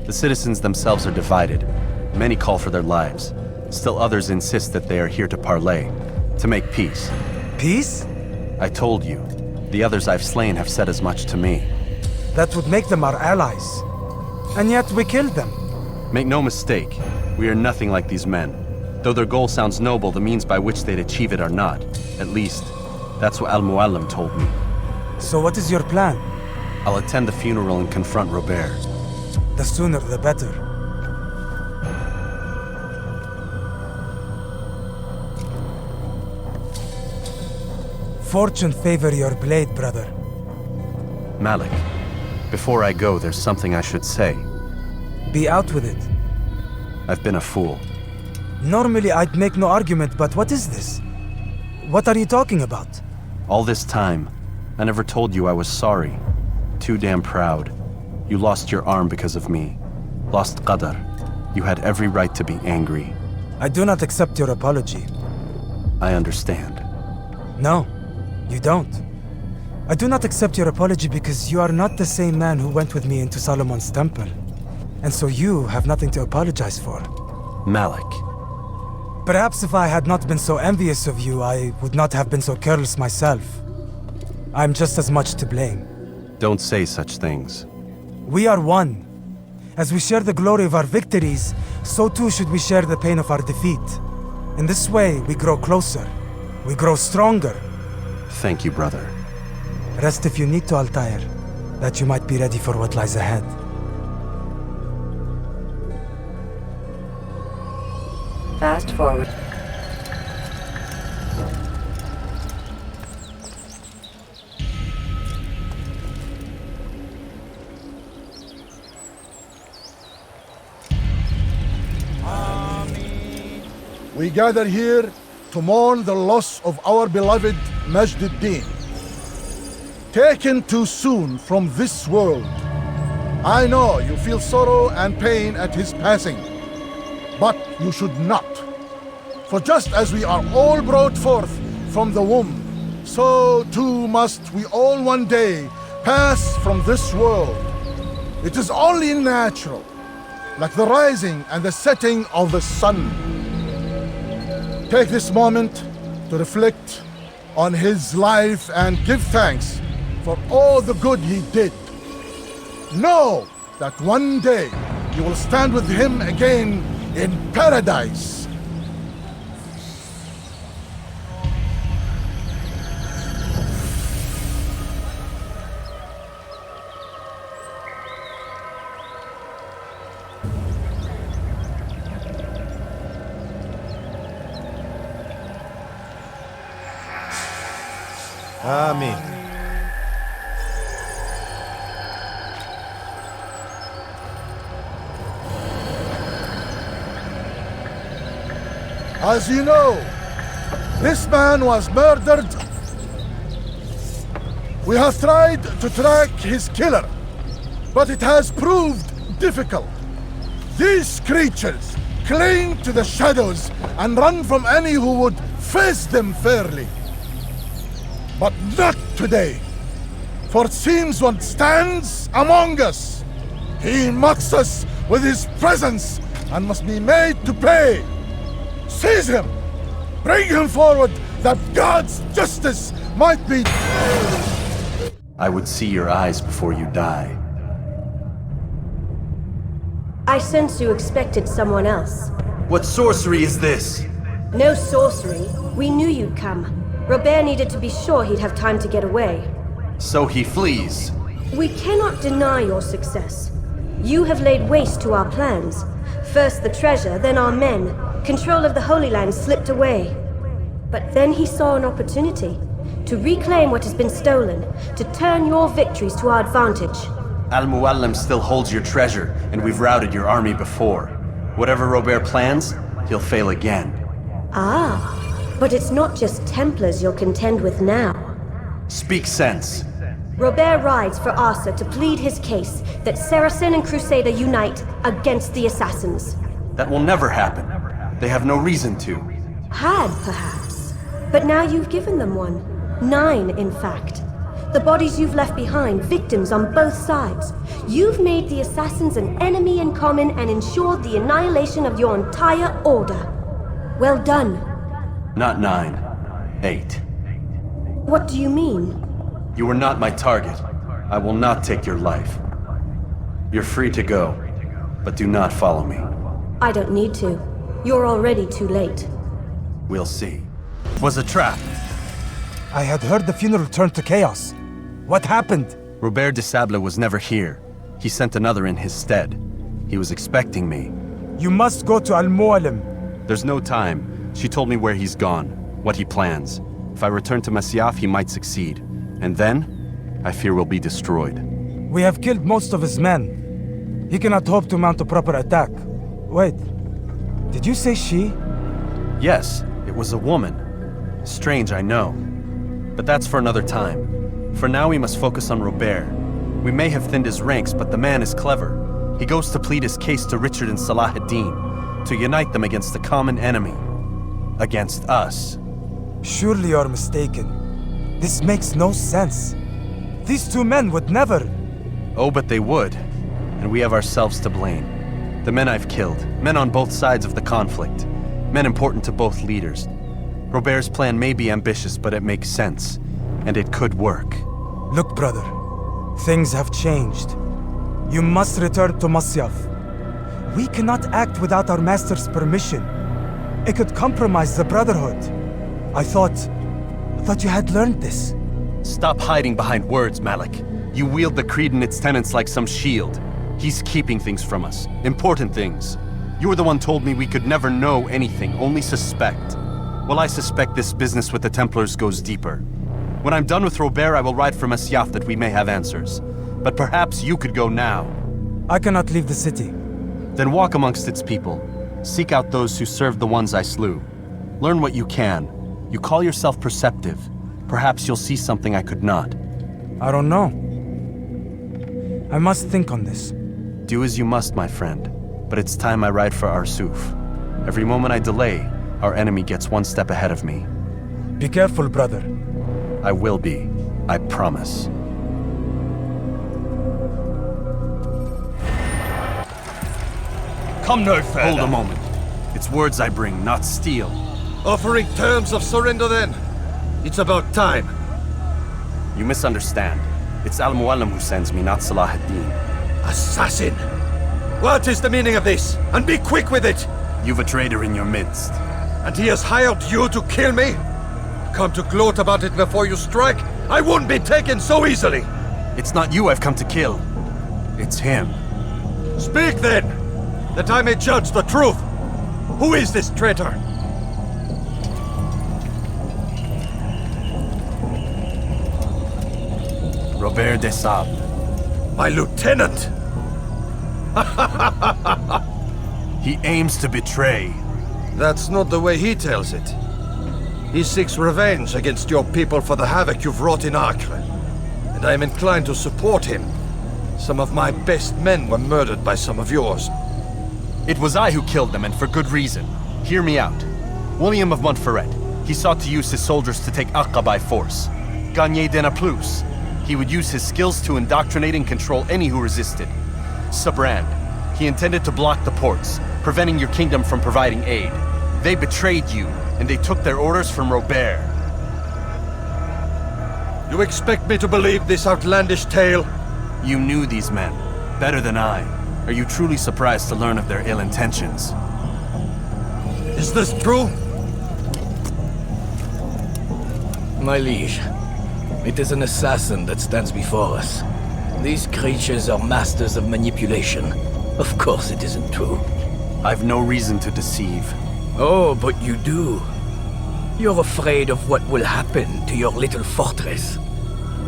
The citizens themselves are divided. Many call for their lives. Still others insist that they are here to parley, to make peace. Peace? I told you. The others I've slain have said as much to me. That would make them our allies. And yet we killed them. Make no mistake, we are nothing like these men. Though their goal sounds noble, the means by which they'd achieve it are not. At least, that's what Al-Muallim told me. So what is your plan? I'll attend the funeral and confront Robert. The sooner the better. Fortune favor your blade, brother. Malik, before I go, there's something I should say. Be out with it. I've been a fool. Normally I'd make no argument, but what is this? What are you talking about? All this time, I never told you I was sorry. Too damn proud. You lost your arm because of me. Lost Qadar. You had every right to be angry. I do not accept your apology. I understand. No, you don't. I do not accept your apology because you are not the same man who went with me into Solomon's temple. And so you have nothing to apologize for. Malik. Perhaps if I had not been so envious of you, I would not have been so careless myself. I'm just as much to blame. Don't say such things. We are one. As we share the glory of our victories, so too should we share the pain of our defeat. In this way, we grow closer. We grow stronger. Thank you, brother. Rest if you need to, Altair, that you might be ready for what lies ahead. Fast forward. we gather here to mourn the loss of our beloved Majd-ud-Din. Taken too soon from this world. I know you feel sorrow and pain at his passing, but you should not. For just as we are all brought forth from the womb, so too must we all one day pass from this world. It is only natural, like the rising and the setting of the sun. Take this moment to reflect on his life and give thanks for all the good he did. Know that one day you will stand with him again in paradise. Amen. As you know, this man was murdered. We have tried to track his killer, but it has proved difficult. These creatures cling to the shadows and run from any who would face them fairly. But not today, for it seems one stands among us. He mocks us with his presence and must be made to pay. Seize him! Bring him forward, that God's justice might be... I would see your eyes before you die. I sense you expected someone else. What sorcery is this? No sorcery. We knew you'd come. Robert needed to be sure he'd have time to get away. So he flees. We cannot deny your success. You have laid waste to our plans. First the treasure, then our men. Control of the Holy Land slipped away. But then he saw an opportunity to reclaim what has been stolen, to turn your victories to our advantage. Al-Muallim still holds your treasure, and we've routed your army before. Whatever Robert plans, he'll fail again. Ah, but it's not just Templars you'll contend with now. Speak sense. Robert rides for Asa to plead his case that Saracen and Crusader unite against the Assassins. That will never happen. They have no reason to. Had, perhaps. But now you've given them one. 9, in fact. The bodies you've left behind, victims on both sides. You've made the Assassins an enemy in common and ensured the annihilation of your entire order. Well done. Not 9. 8. What do you mean? You were not my target. I will not take your life. You're free to go, but do not follow me. I don't need to. You're already too late. We'll see. It was a trap. I had heard the funeral turned to chaos. What happened? Robert de Sable was never here. He sent another in his stead. He was expecting me. You must go to Al-Muallim. There's no time. She told me where he's gone, what he plans. If I return to Masyaf, he might succeed. And then, I fear we'll be destroyed. We have killed most of his men. He cannot hope to mount a proper attack. Wait, did you say she? Yes, it was a woman. Strange, I know. But that's for another time. For now, we must focus on Robert. We may have thinned his ranks, but the man is clever. He goes to plead his case to Richard and Salah ad-Din, to unite them against the common enemy. Against us. Surely you're mistaken. This makes no sense. These two men would never... Oh, but they would. And we have ourselves to blame. The men I've killed, men on both sides of the conflict, men important to both leaders. Robert's plan may be ambitious, but it makes sense. And it could work. Look, brother. Things have changed. You must return to Masyaf. We cannot act without our master's permission. It could compromise the Brotherhood. I thought you had learned this. Stop hiding behind words, Malik. You wield the creed and its tenets like some shield. He's keeping things from us. Important things. You were the one told me we could never know anything, only suspect. Well, I suspect this business with the Templars goes deeper. When I'm done with Robert, I will ride for Masyaf that we may have answers. But perhaps you could go now. I cannot leave the city. Then walk amongst its people. Seek out those who served the ones I slew. Learn what you can. You call yourself perceptive. Perhaps you'll see something I could not. I don't know. I must think on this. Do as you must, my friend. But it's time I ride for Arsuf. Every moment I delay, our enemy gets one step ahead of me. Be careful, brother. I will be. I promise. Come no further. Hold a moment. It's words I bring, not steel. Offering terms of surrender then? It's about time. You misunderstand. It's Al-Mualim who sends me, not Salah ad-Din. Assassin! What is the meaning of this? And be quick with it! You've a traitor in your midst. And he has hired you to kill me? Come to gloat about it before you strike? I won't be taken so easily! It's not you I've come to kill. It's him. Speak then, that I may judge the truth. Who is this traitor? Robert de Sable. My lieutenant! He aims to betray. That's not the way he tells it. He seeks revenge against your people for the havoc you've wrought in Acre. And I am inclined to support him. Some of my best men were murdered by some of yours. It was I who killed them, and for good reason. Hear me out. William of Montferrat. He sought to use his soldiers to take Acre by force. Gagné de Naplouse. He would use his skills to indoctrinate and control any who resisted. Sabrand. He intended to block the ports, preventing your kingdom from providing aid. They betrayed you, and they took their orders from Robert. You expect me to believe this outlandish tale? You knew these men, better than I. Are you truly surprised to learn of their ill intentions? Is this true? My liege, it is an assassin that stands before us. These creatures are masters of manipulation. Of course it isn't true. I've no reason to deceive. Oh, but you do. You're afraid of what will happen to your little fortress.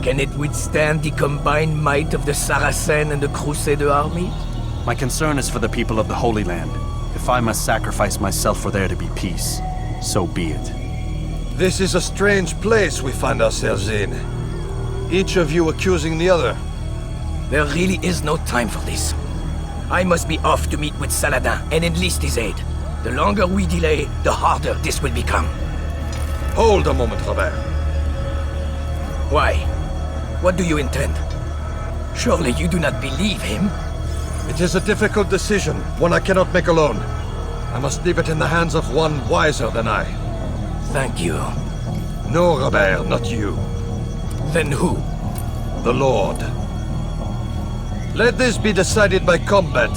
Can it withstand the combined might of the Saracen and the Crusader armies? My concern is for the people of the Holy Land. If I must sacrifice myself for there to be peace, so be it. This is a strange place we find ourselves in. Each of you accusing the other. There really is no time for this. I must be off to meet with Saladin and enlist his aid. The longer we delay, the harder this will become. Hold a moment, Robert. Why? What do you intend? Surely you do not believe him? It is a difficult decision, one I cannot make alone. I must leave it in the hands of one wiser than I. Thank you. No, Robert, not you. Then who? The Lord. Let this be decided by combat.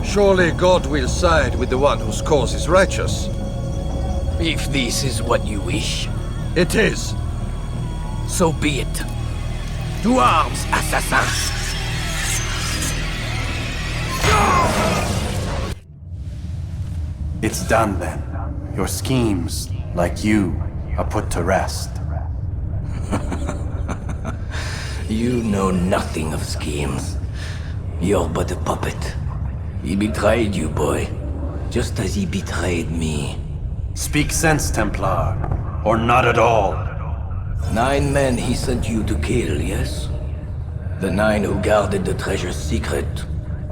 Surely God will side with the one whose cause is righteous. If this is what you wish. It is. So be it. To arms, assassin! It's done then. Your schemes, like you, are put to rest. You know nothing of schemes. You're but a puppet. He betrayed you, boy. Just as he betrayed me. Speak sense, Templar. Or not at all. 9 men he sent you to kill, yes? The 9 who guarded the treasure's secret.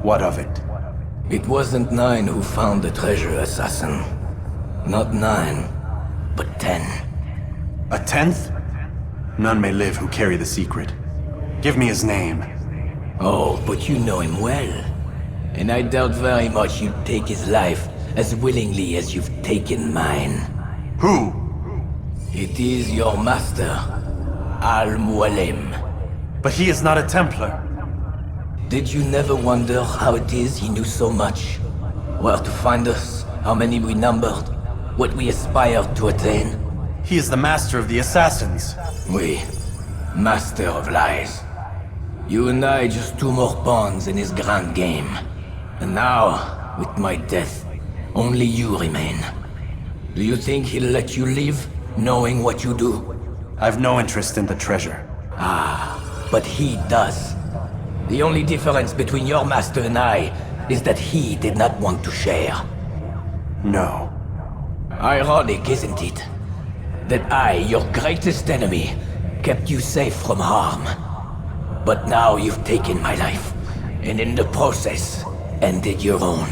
What of it? It wasn't 9 who found the treasure, assassin. Not 9, but 10. A 10th? None may live who carry the secret. Give me his name. Oh, but you know him well. And I doubt very much you'd take his life as willingly as you've taken mine. Who? It is your master, Al-Mualim. But he is not a Templar. Did you never wonder how it is he knew so much? Where to find us, how many we numbered, what we aspired to attain? He is the master of the assassins. Oui, master of lies. You and I just 2 more pawns in his grand game. And now, with my death, only you remain. Do you think he'll let you live, knowing what you do? I've no interest in the treasure. Ah, but he does. The only difference between your master and I is that he did not want to share. No. Ironic, isn't it? That I, your greatest enemy, kept you safe from harm. But now you've taken my life, and in the process, ended your own.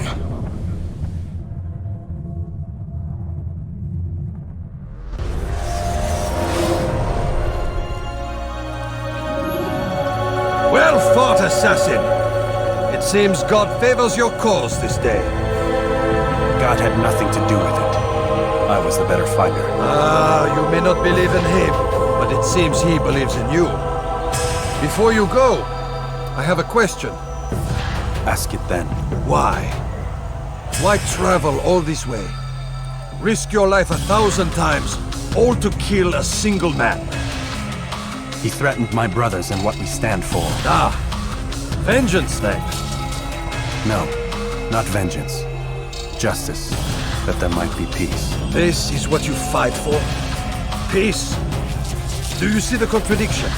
Well fought, assassin! It seems God favors your cause this day. God had nothing to do with it. I was the better fighter. Ah, you may not believe in him, but it seems he believes in you. Before you go, I have a question. Ask it then. Why? Why travel all this way? Risk your life 1,000 times, all to kill a single man. He threatened my brothers and what we stand for. Ah, vengeance then? No, not vengeance. Justice, that there might be peace. This is what you fight for? Peace? Do you see the contradiction?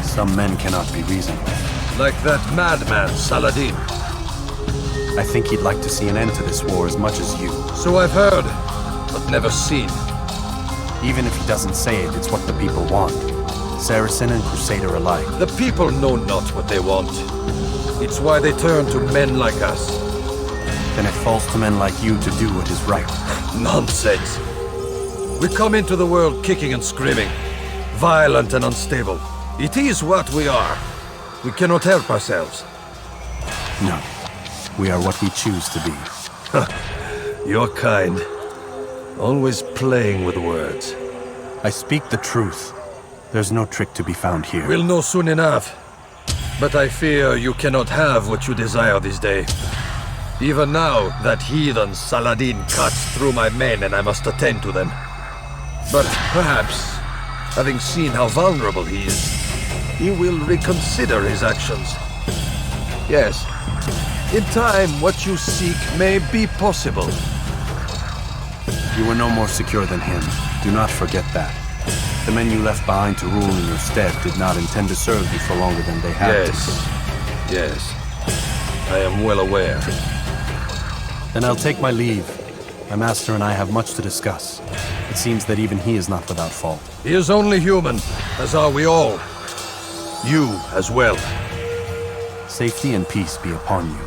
Some men cannot be reasoned with. Like that madman, Saladin. I think he'd like to see an end to this war as much as you. So I've heard, but never seen. Even if he doesn't say it, it's what the people want. Saracen and Crusader alike. The people know not what they want. It's why they turn to men like us. Then it falls to men like you to do what is right. Nonsense. We come into the world kicking and screaming, violent and unstable. It is what we are. We cannot help ourselves. No. We are what we choose to be. You're kind. Always playing with words. I speak the truth. There's no trick to be found here. We'll know soon enough. But I fear you cannot have what you desire this day. Even now, that heathen Saladin cuts through my men and I must attend to them. But perhaps, having seen how vulnerable he is, he will reconsider his actions. Yes, in time, what you seek may be possible. You were no more secure than him. Do not forget that. The men you left behind to rule in your stead did not intend to serve you for longer than they had to. Yes. I am well aware. Then I'll take my leave. My master and I have much to discuss. It seems that even he is not without fault. He is only human, as are we all. You as well. Safety and peace be upon you.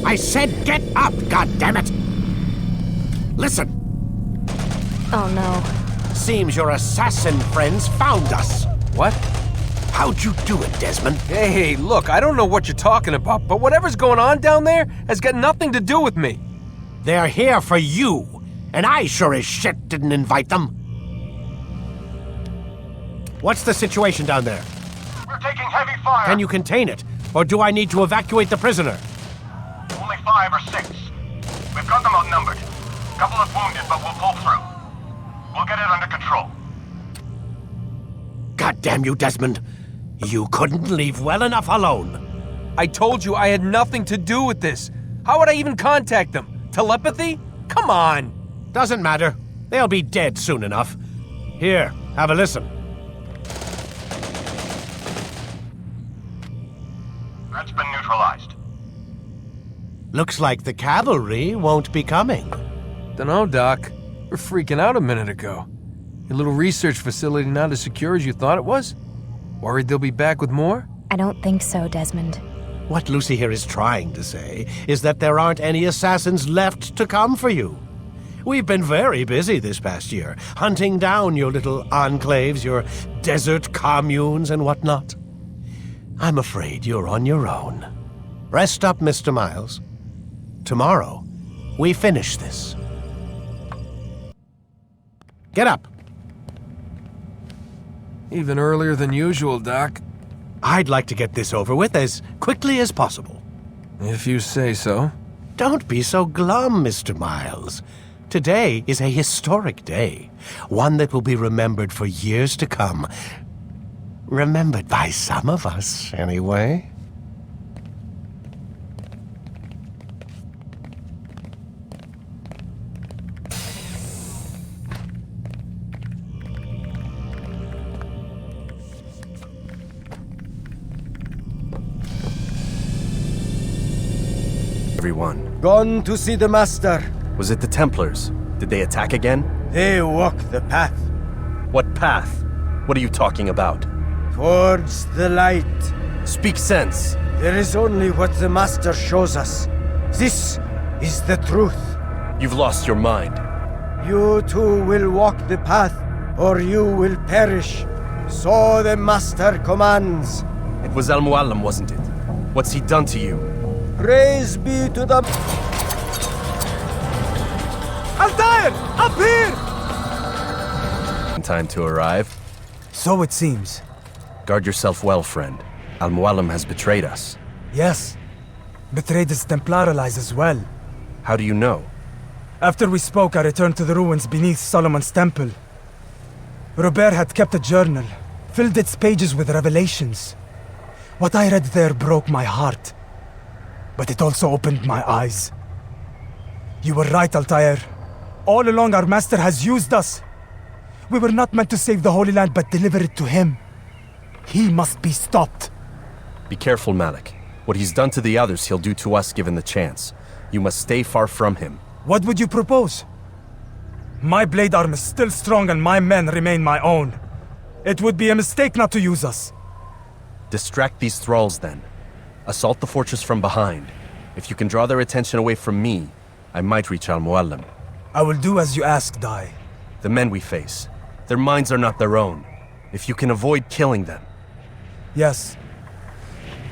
I said get up, goddammit! Listen. Oh no. Seems your assassin friends found us. What? How'd you do it, Desmond? Hey, look, I don't know what you're talking about, but whatever's going on down there has got nothing to do with me. They're here for you, and I sure as shit didn't invite them. What's the situation down there? We're taking heavy fire. Can you contain it, or do I need to evacuate the prisoner? Only 5 or 6. We've got them outnumbered. Couple of wounded, but we'll pull through. We'll get it under control. God damn you, Desmond. You couldn't leave well enough alone. I told you I had nothing to do with this. How would I even contact them? Telepathy? Come on. Doesn't matter. They'll be dead soon enough. Here, have a listen. Threat's been neutralized. Looks like the cavalry won't be coming. Dunno, Doc. We're freaking out a minute ago. Your little research facility not as secure as you thought it was? Worried they'll be back with more? I don't think so, Desmond. What Lucy here is trying to say is that there aren't any assassins left to come for you. We've been very busy this past year, hunting down your little enclaves, your desert communes and whatnot. I'm afraid you're on your own. Rest up, Mr. Miles. Tomorrow, we finish this. Get up. Even earlier than usual, Doc. I'd like to get this over with as quickly as possible. If you say so. Don't be so glum, Mr. Miles. Today is a historic day, one that will be remembered for years to come. Remembered by some of us, anyway. everyone? Gone to see the Master. Was it the Templars? Did they attack again? They walk the path. What path? What are you talking about? Towards the light. Speak sense. There is only what the Master shows us. This is the truth. You've lost your mind. You too will walk the path, or you will perish. So the Master commands. It was Al-Mualim, wasn't it? What's he done to you? Praise be to the... Altair! Up here! Time to arrive. So it seems. Guard yourself well, friend. Al-Mualim has betrayed us. Yes. Betrayed his Templar allies as well. How do you know? After we spoke, I returned to the ruins beneath Solomon's temple. Robert had kept a journal, filled its pages with revelations. What I read there broke my heart. But it also opened my eyes. You were right, Altair. All along our master has used us. We were not meant to save the Holy Land, but deliver it to him. He must be stopped. Be careful, Malik. What he's done to the others, he'll do to us given the chance. You must stay far from him. What would you propose? My blade arm is still strong and my men remain my own. It would be a mistake not to use us. Distract these thralls then. Assault the fortress from behind. If you can draw their attention away from me, I might reach Al-Mualim. I will do as you ask, Dai. The men we face, their minds are not their own. If you can avoid killing them. Yes.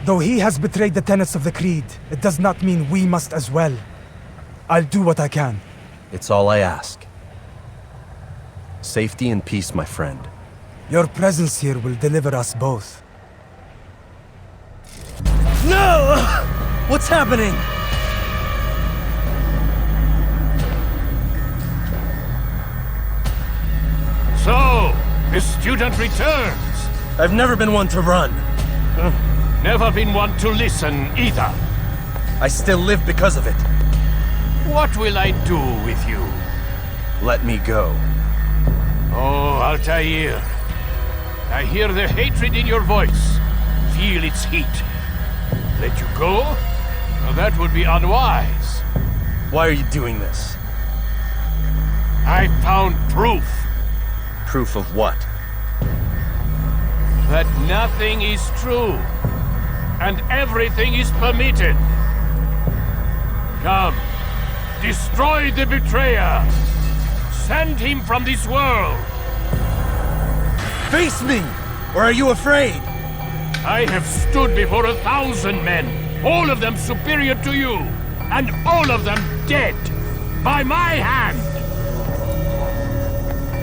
Though he has betrayed the tenets of the Creed, it does not mean we must as well. I'll do what I can. It's all I ask. Safety and peace, my friend. Your presence here will deliver us both. No! What's happening? So, the student returns. I've never been one to run. Never been one to listen either. I still live because of it. What will I do with you? Let me go. Oh, Altair. I hear the hatred in your voice. Feel its heat. Let you go? Well, that would be unwise. Why are you doing this? I found proof. Proof of what? That nothing is true. And everything is permitted. Come. Destroy the betrayer. Send him from this world. Face me! Or are you afraid? I have stood before 1,000 men, all of them superior to you, and all of them dead, by my hand.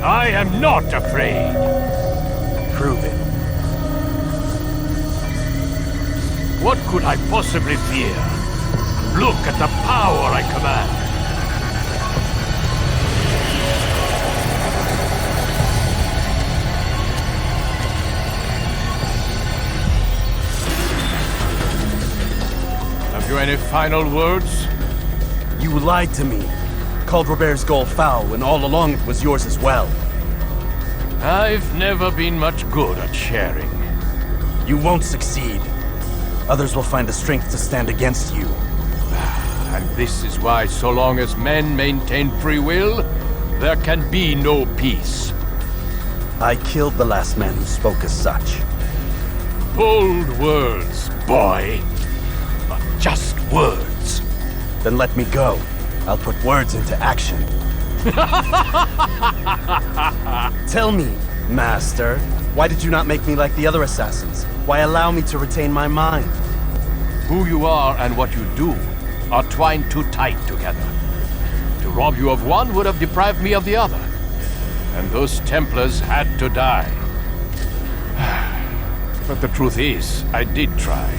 I am not afraid. Prove it. What could I possibly fear? Look at the power I command. Have you any final words? You lied to me. Called Robert's goal foul when all along it was yours as well. I've never been much good at sharing. You won't succeed. Others will find the strength to stand against you. And this is why, so long as men maintain free will, there can be no peace. I killed the last man who spoke as such. Bold words, boy. But just words. Then let me go. I'll put words into action. Tell me, Master, why did you not make me like the other assassins? Why allow me to retain my mind? Who you are and what you do are twined too tight together. To rob you of one would have deprived me of the other. And those Templars had to die. But the truth is, I did try.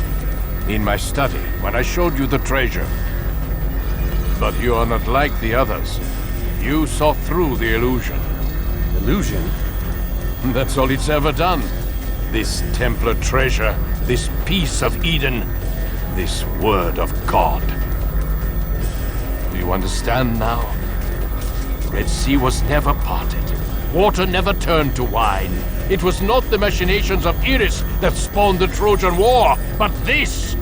In my study, when I showed you the treasure. But you are not like the others. You saw through the illusion. Illusion? That's all it's ever done. This Templar treasure, this piece of Eden, this word of God. Do you understand now? The Red Sea was never parted. Water never turned to wine. It was not the machinations of Iris that spawned the Trojan War, but this!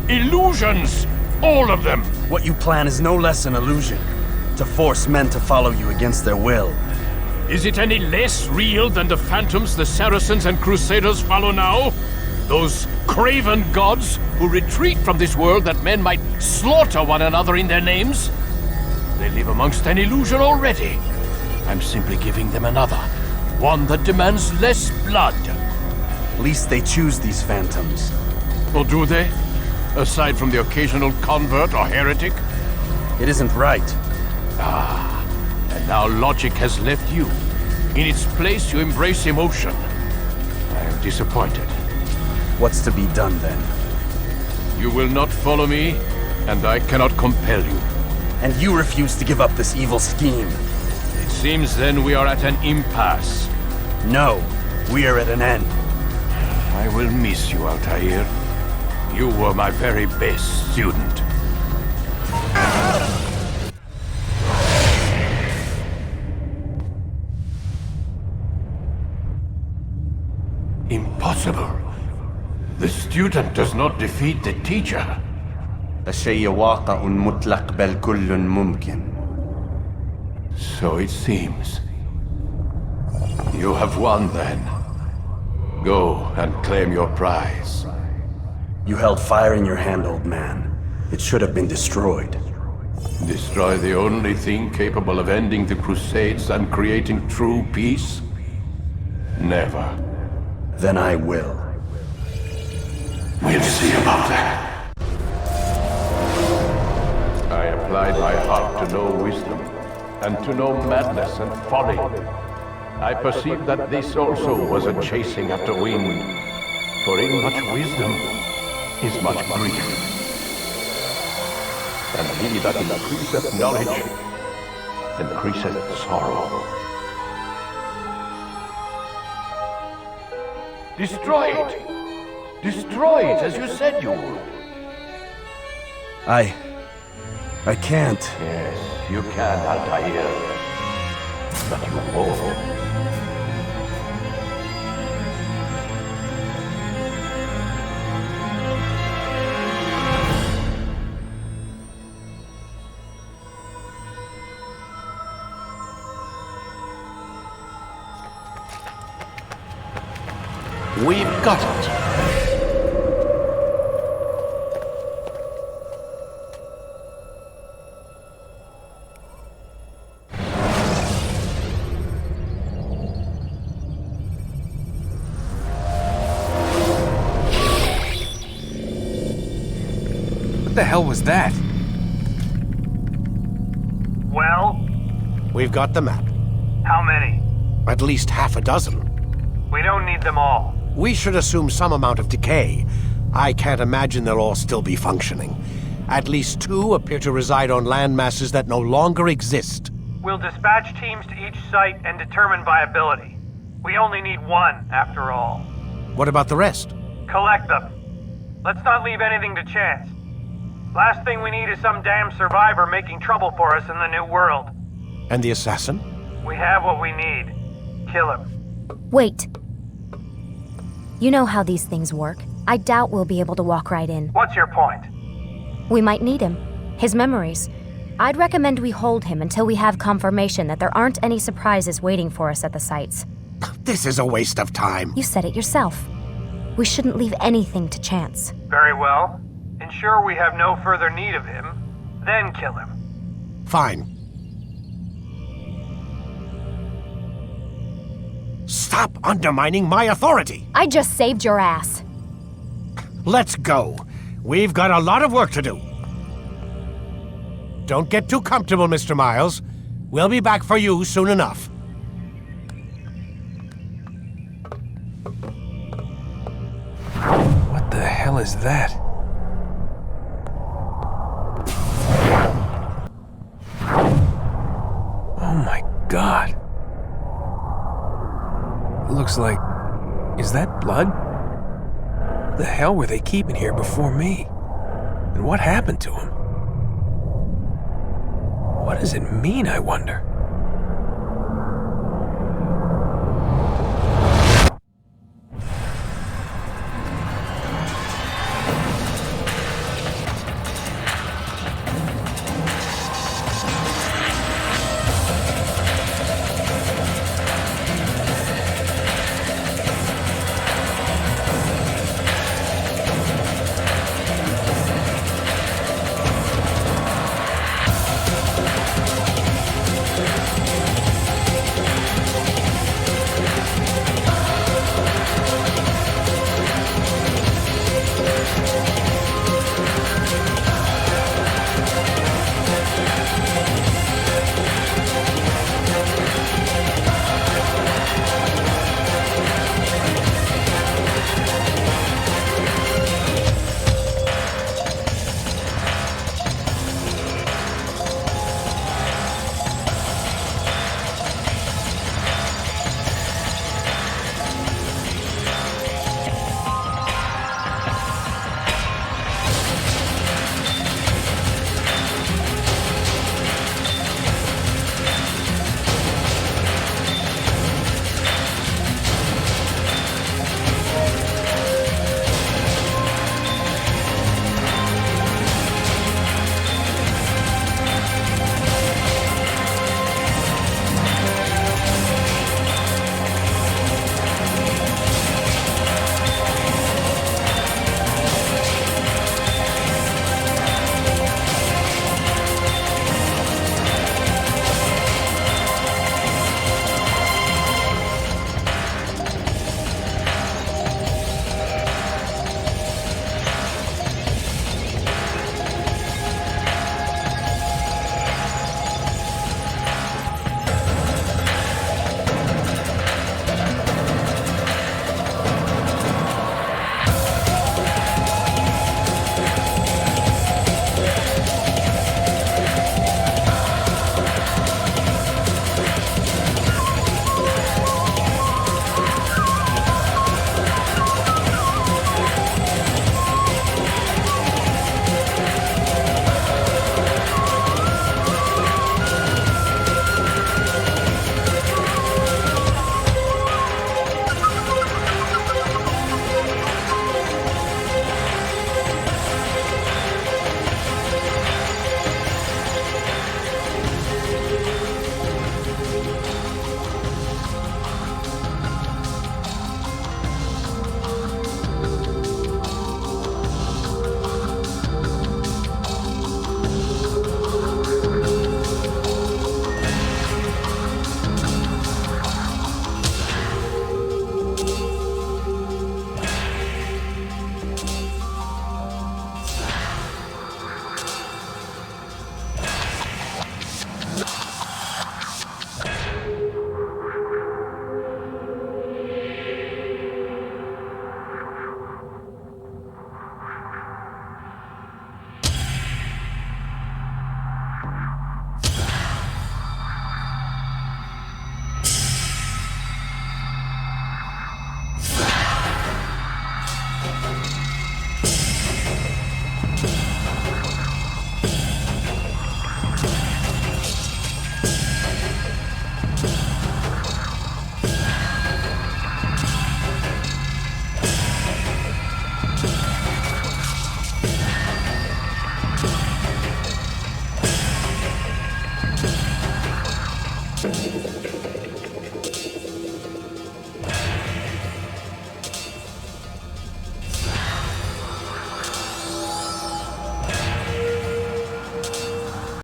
Illusions! All of them! What you plan is no less an illusion. To force men to follow you against their will. Is it any less real than the phantoms the Saracens and Crusaders follow now? Those craven gods who retreat from this world that men might slaughter one another in their names? They live amongst an illusion already. I'm simply giving them another, one that demands less blood. At least they choose these phantoms. Or do they? Aside from the occasional convert or heretic? It isn't right. Ah, and now logic has left you. In its place, you embrace emotion. I am disappointed. What's to be done then? You will not follow me, and I cannot compel you. And you refuse to give up this evil scheme. It seems then we are at an impasse. No, we are at an end. I will miss you, Altair. You were my very best student. Impossible. The student does not defeat the teacher. الشيء واقع مطلق بل كل ممكن. So it seems. You have won then. Go and claim your prize. You held fire in your hand, old man. It should have been destroyed. Destroy the only thing capable of ending the Crusades and creating true peace? Never. Then I will. We'll see about that. I applied my heart to know wisdom, and to know madness and folly. I perceived that this also was a chasing after wind, for in much wisdom is much grief. And he that increaseth knowledge increaseth sorrow. Destroy it! Destroy it, as you said you would. I can't. Yes, you can, Altair. But you won't. We've got it. What the hell was that? Well? We've got the map. How many? At least half a dozen. We don't need them all. We should assume some amount of decay. I can't imagine they'll all still be functioning. At least 2 appear to reside on land masses that no longer exist. We'll dispatch teams to each site and determine viability. We only need 1, after all. What about the rest? Collect them. Let's not leave anything to chance. Last thing we need is some damn survivor making trouble for us in the new world. And the assassin? We have what we need. Kill him. Wait. You know how these things work. I doubt we'll be able to walk right in. What's your point? We might need him. His memories. I'd recommend we hold him until we have confirmation that there aren't any surprises waiting for us at the sites. This is a waste of time. You said it yourself. We shouldn't leave anything to chance. Very well. Ensure we have no further need of him, then kill him. Fine. Stop undermining my authority! I just saved your ass. Let's go. We've got a lot of work to do. Don't get too comfortable, Mr. Miles. We'll be back for you soon enough. What the hell is that? Oh my God. It looks like... Is that blood? What the hell were they keeping here before me? And what happened to him? What does it mean, I wonder?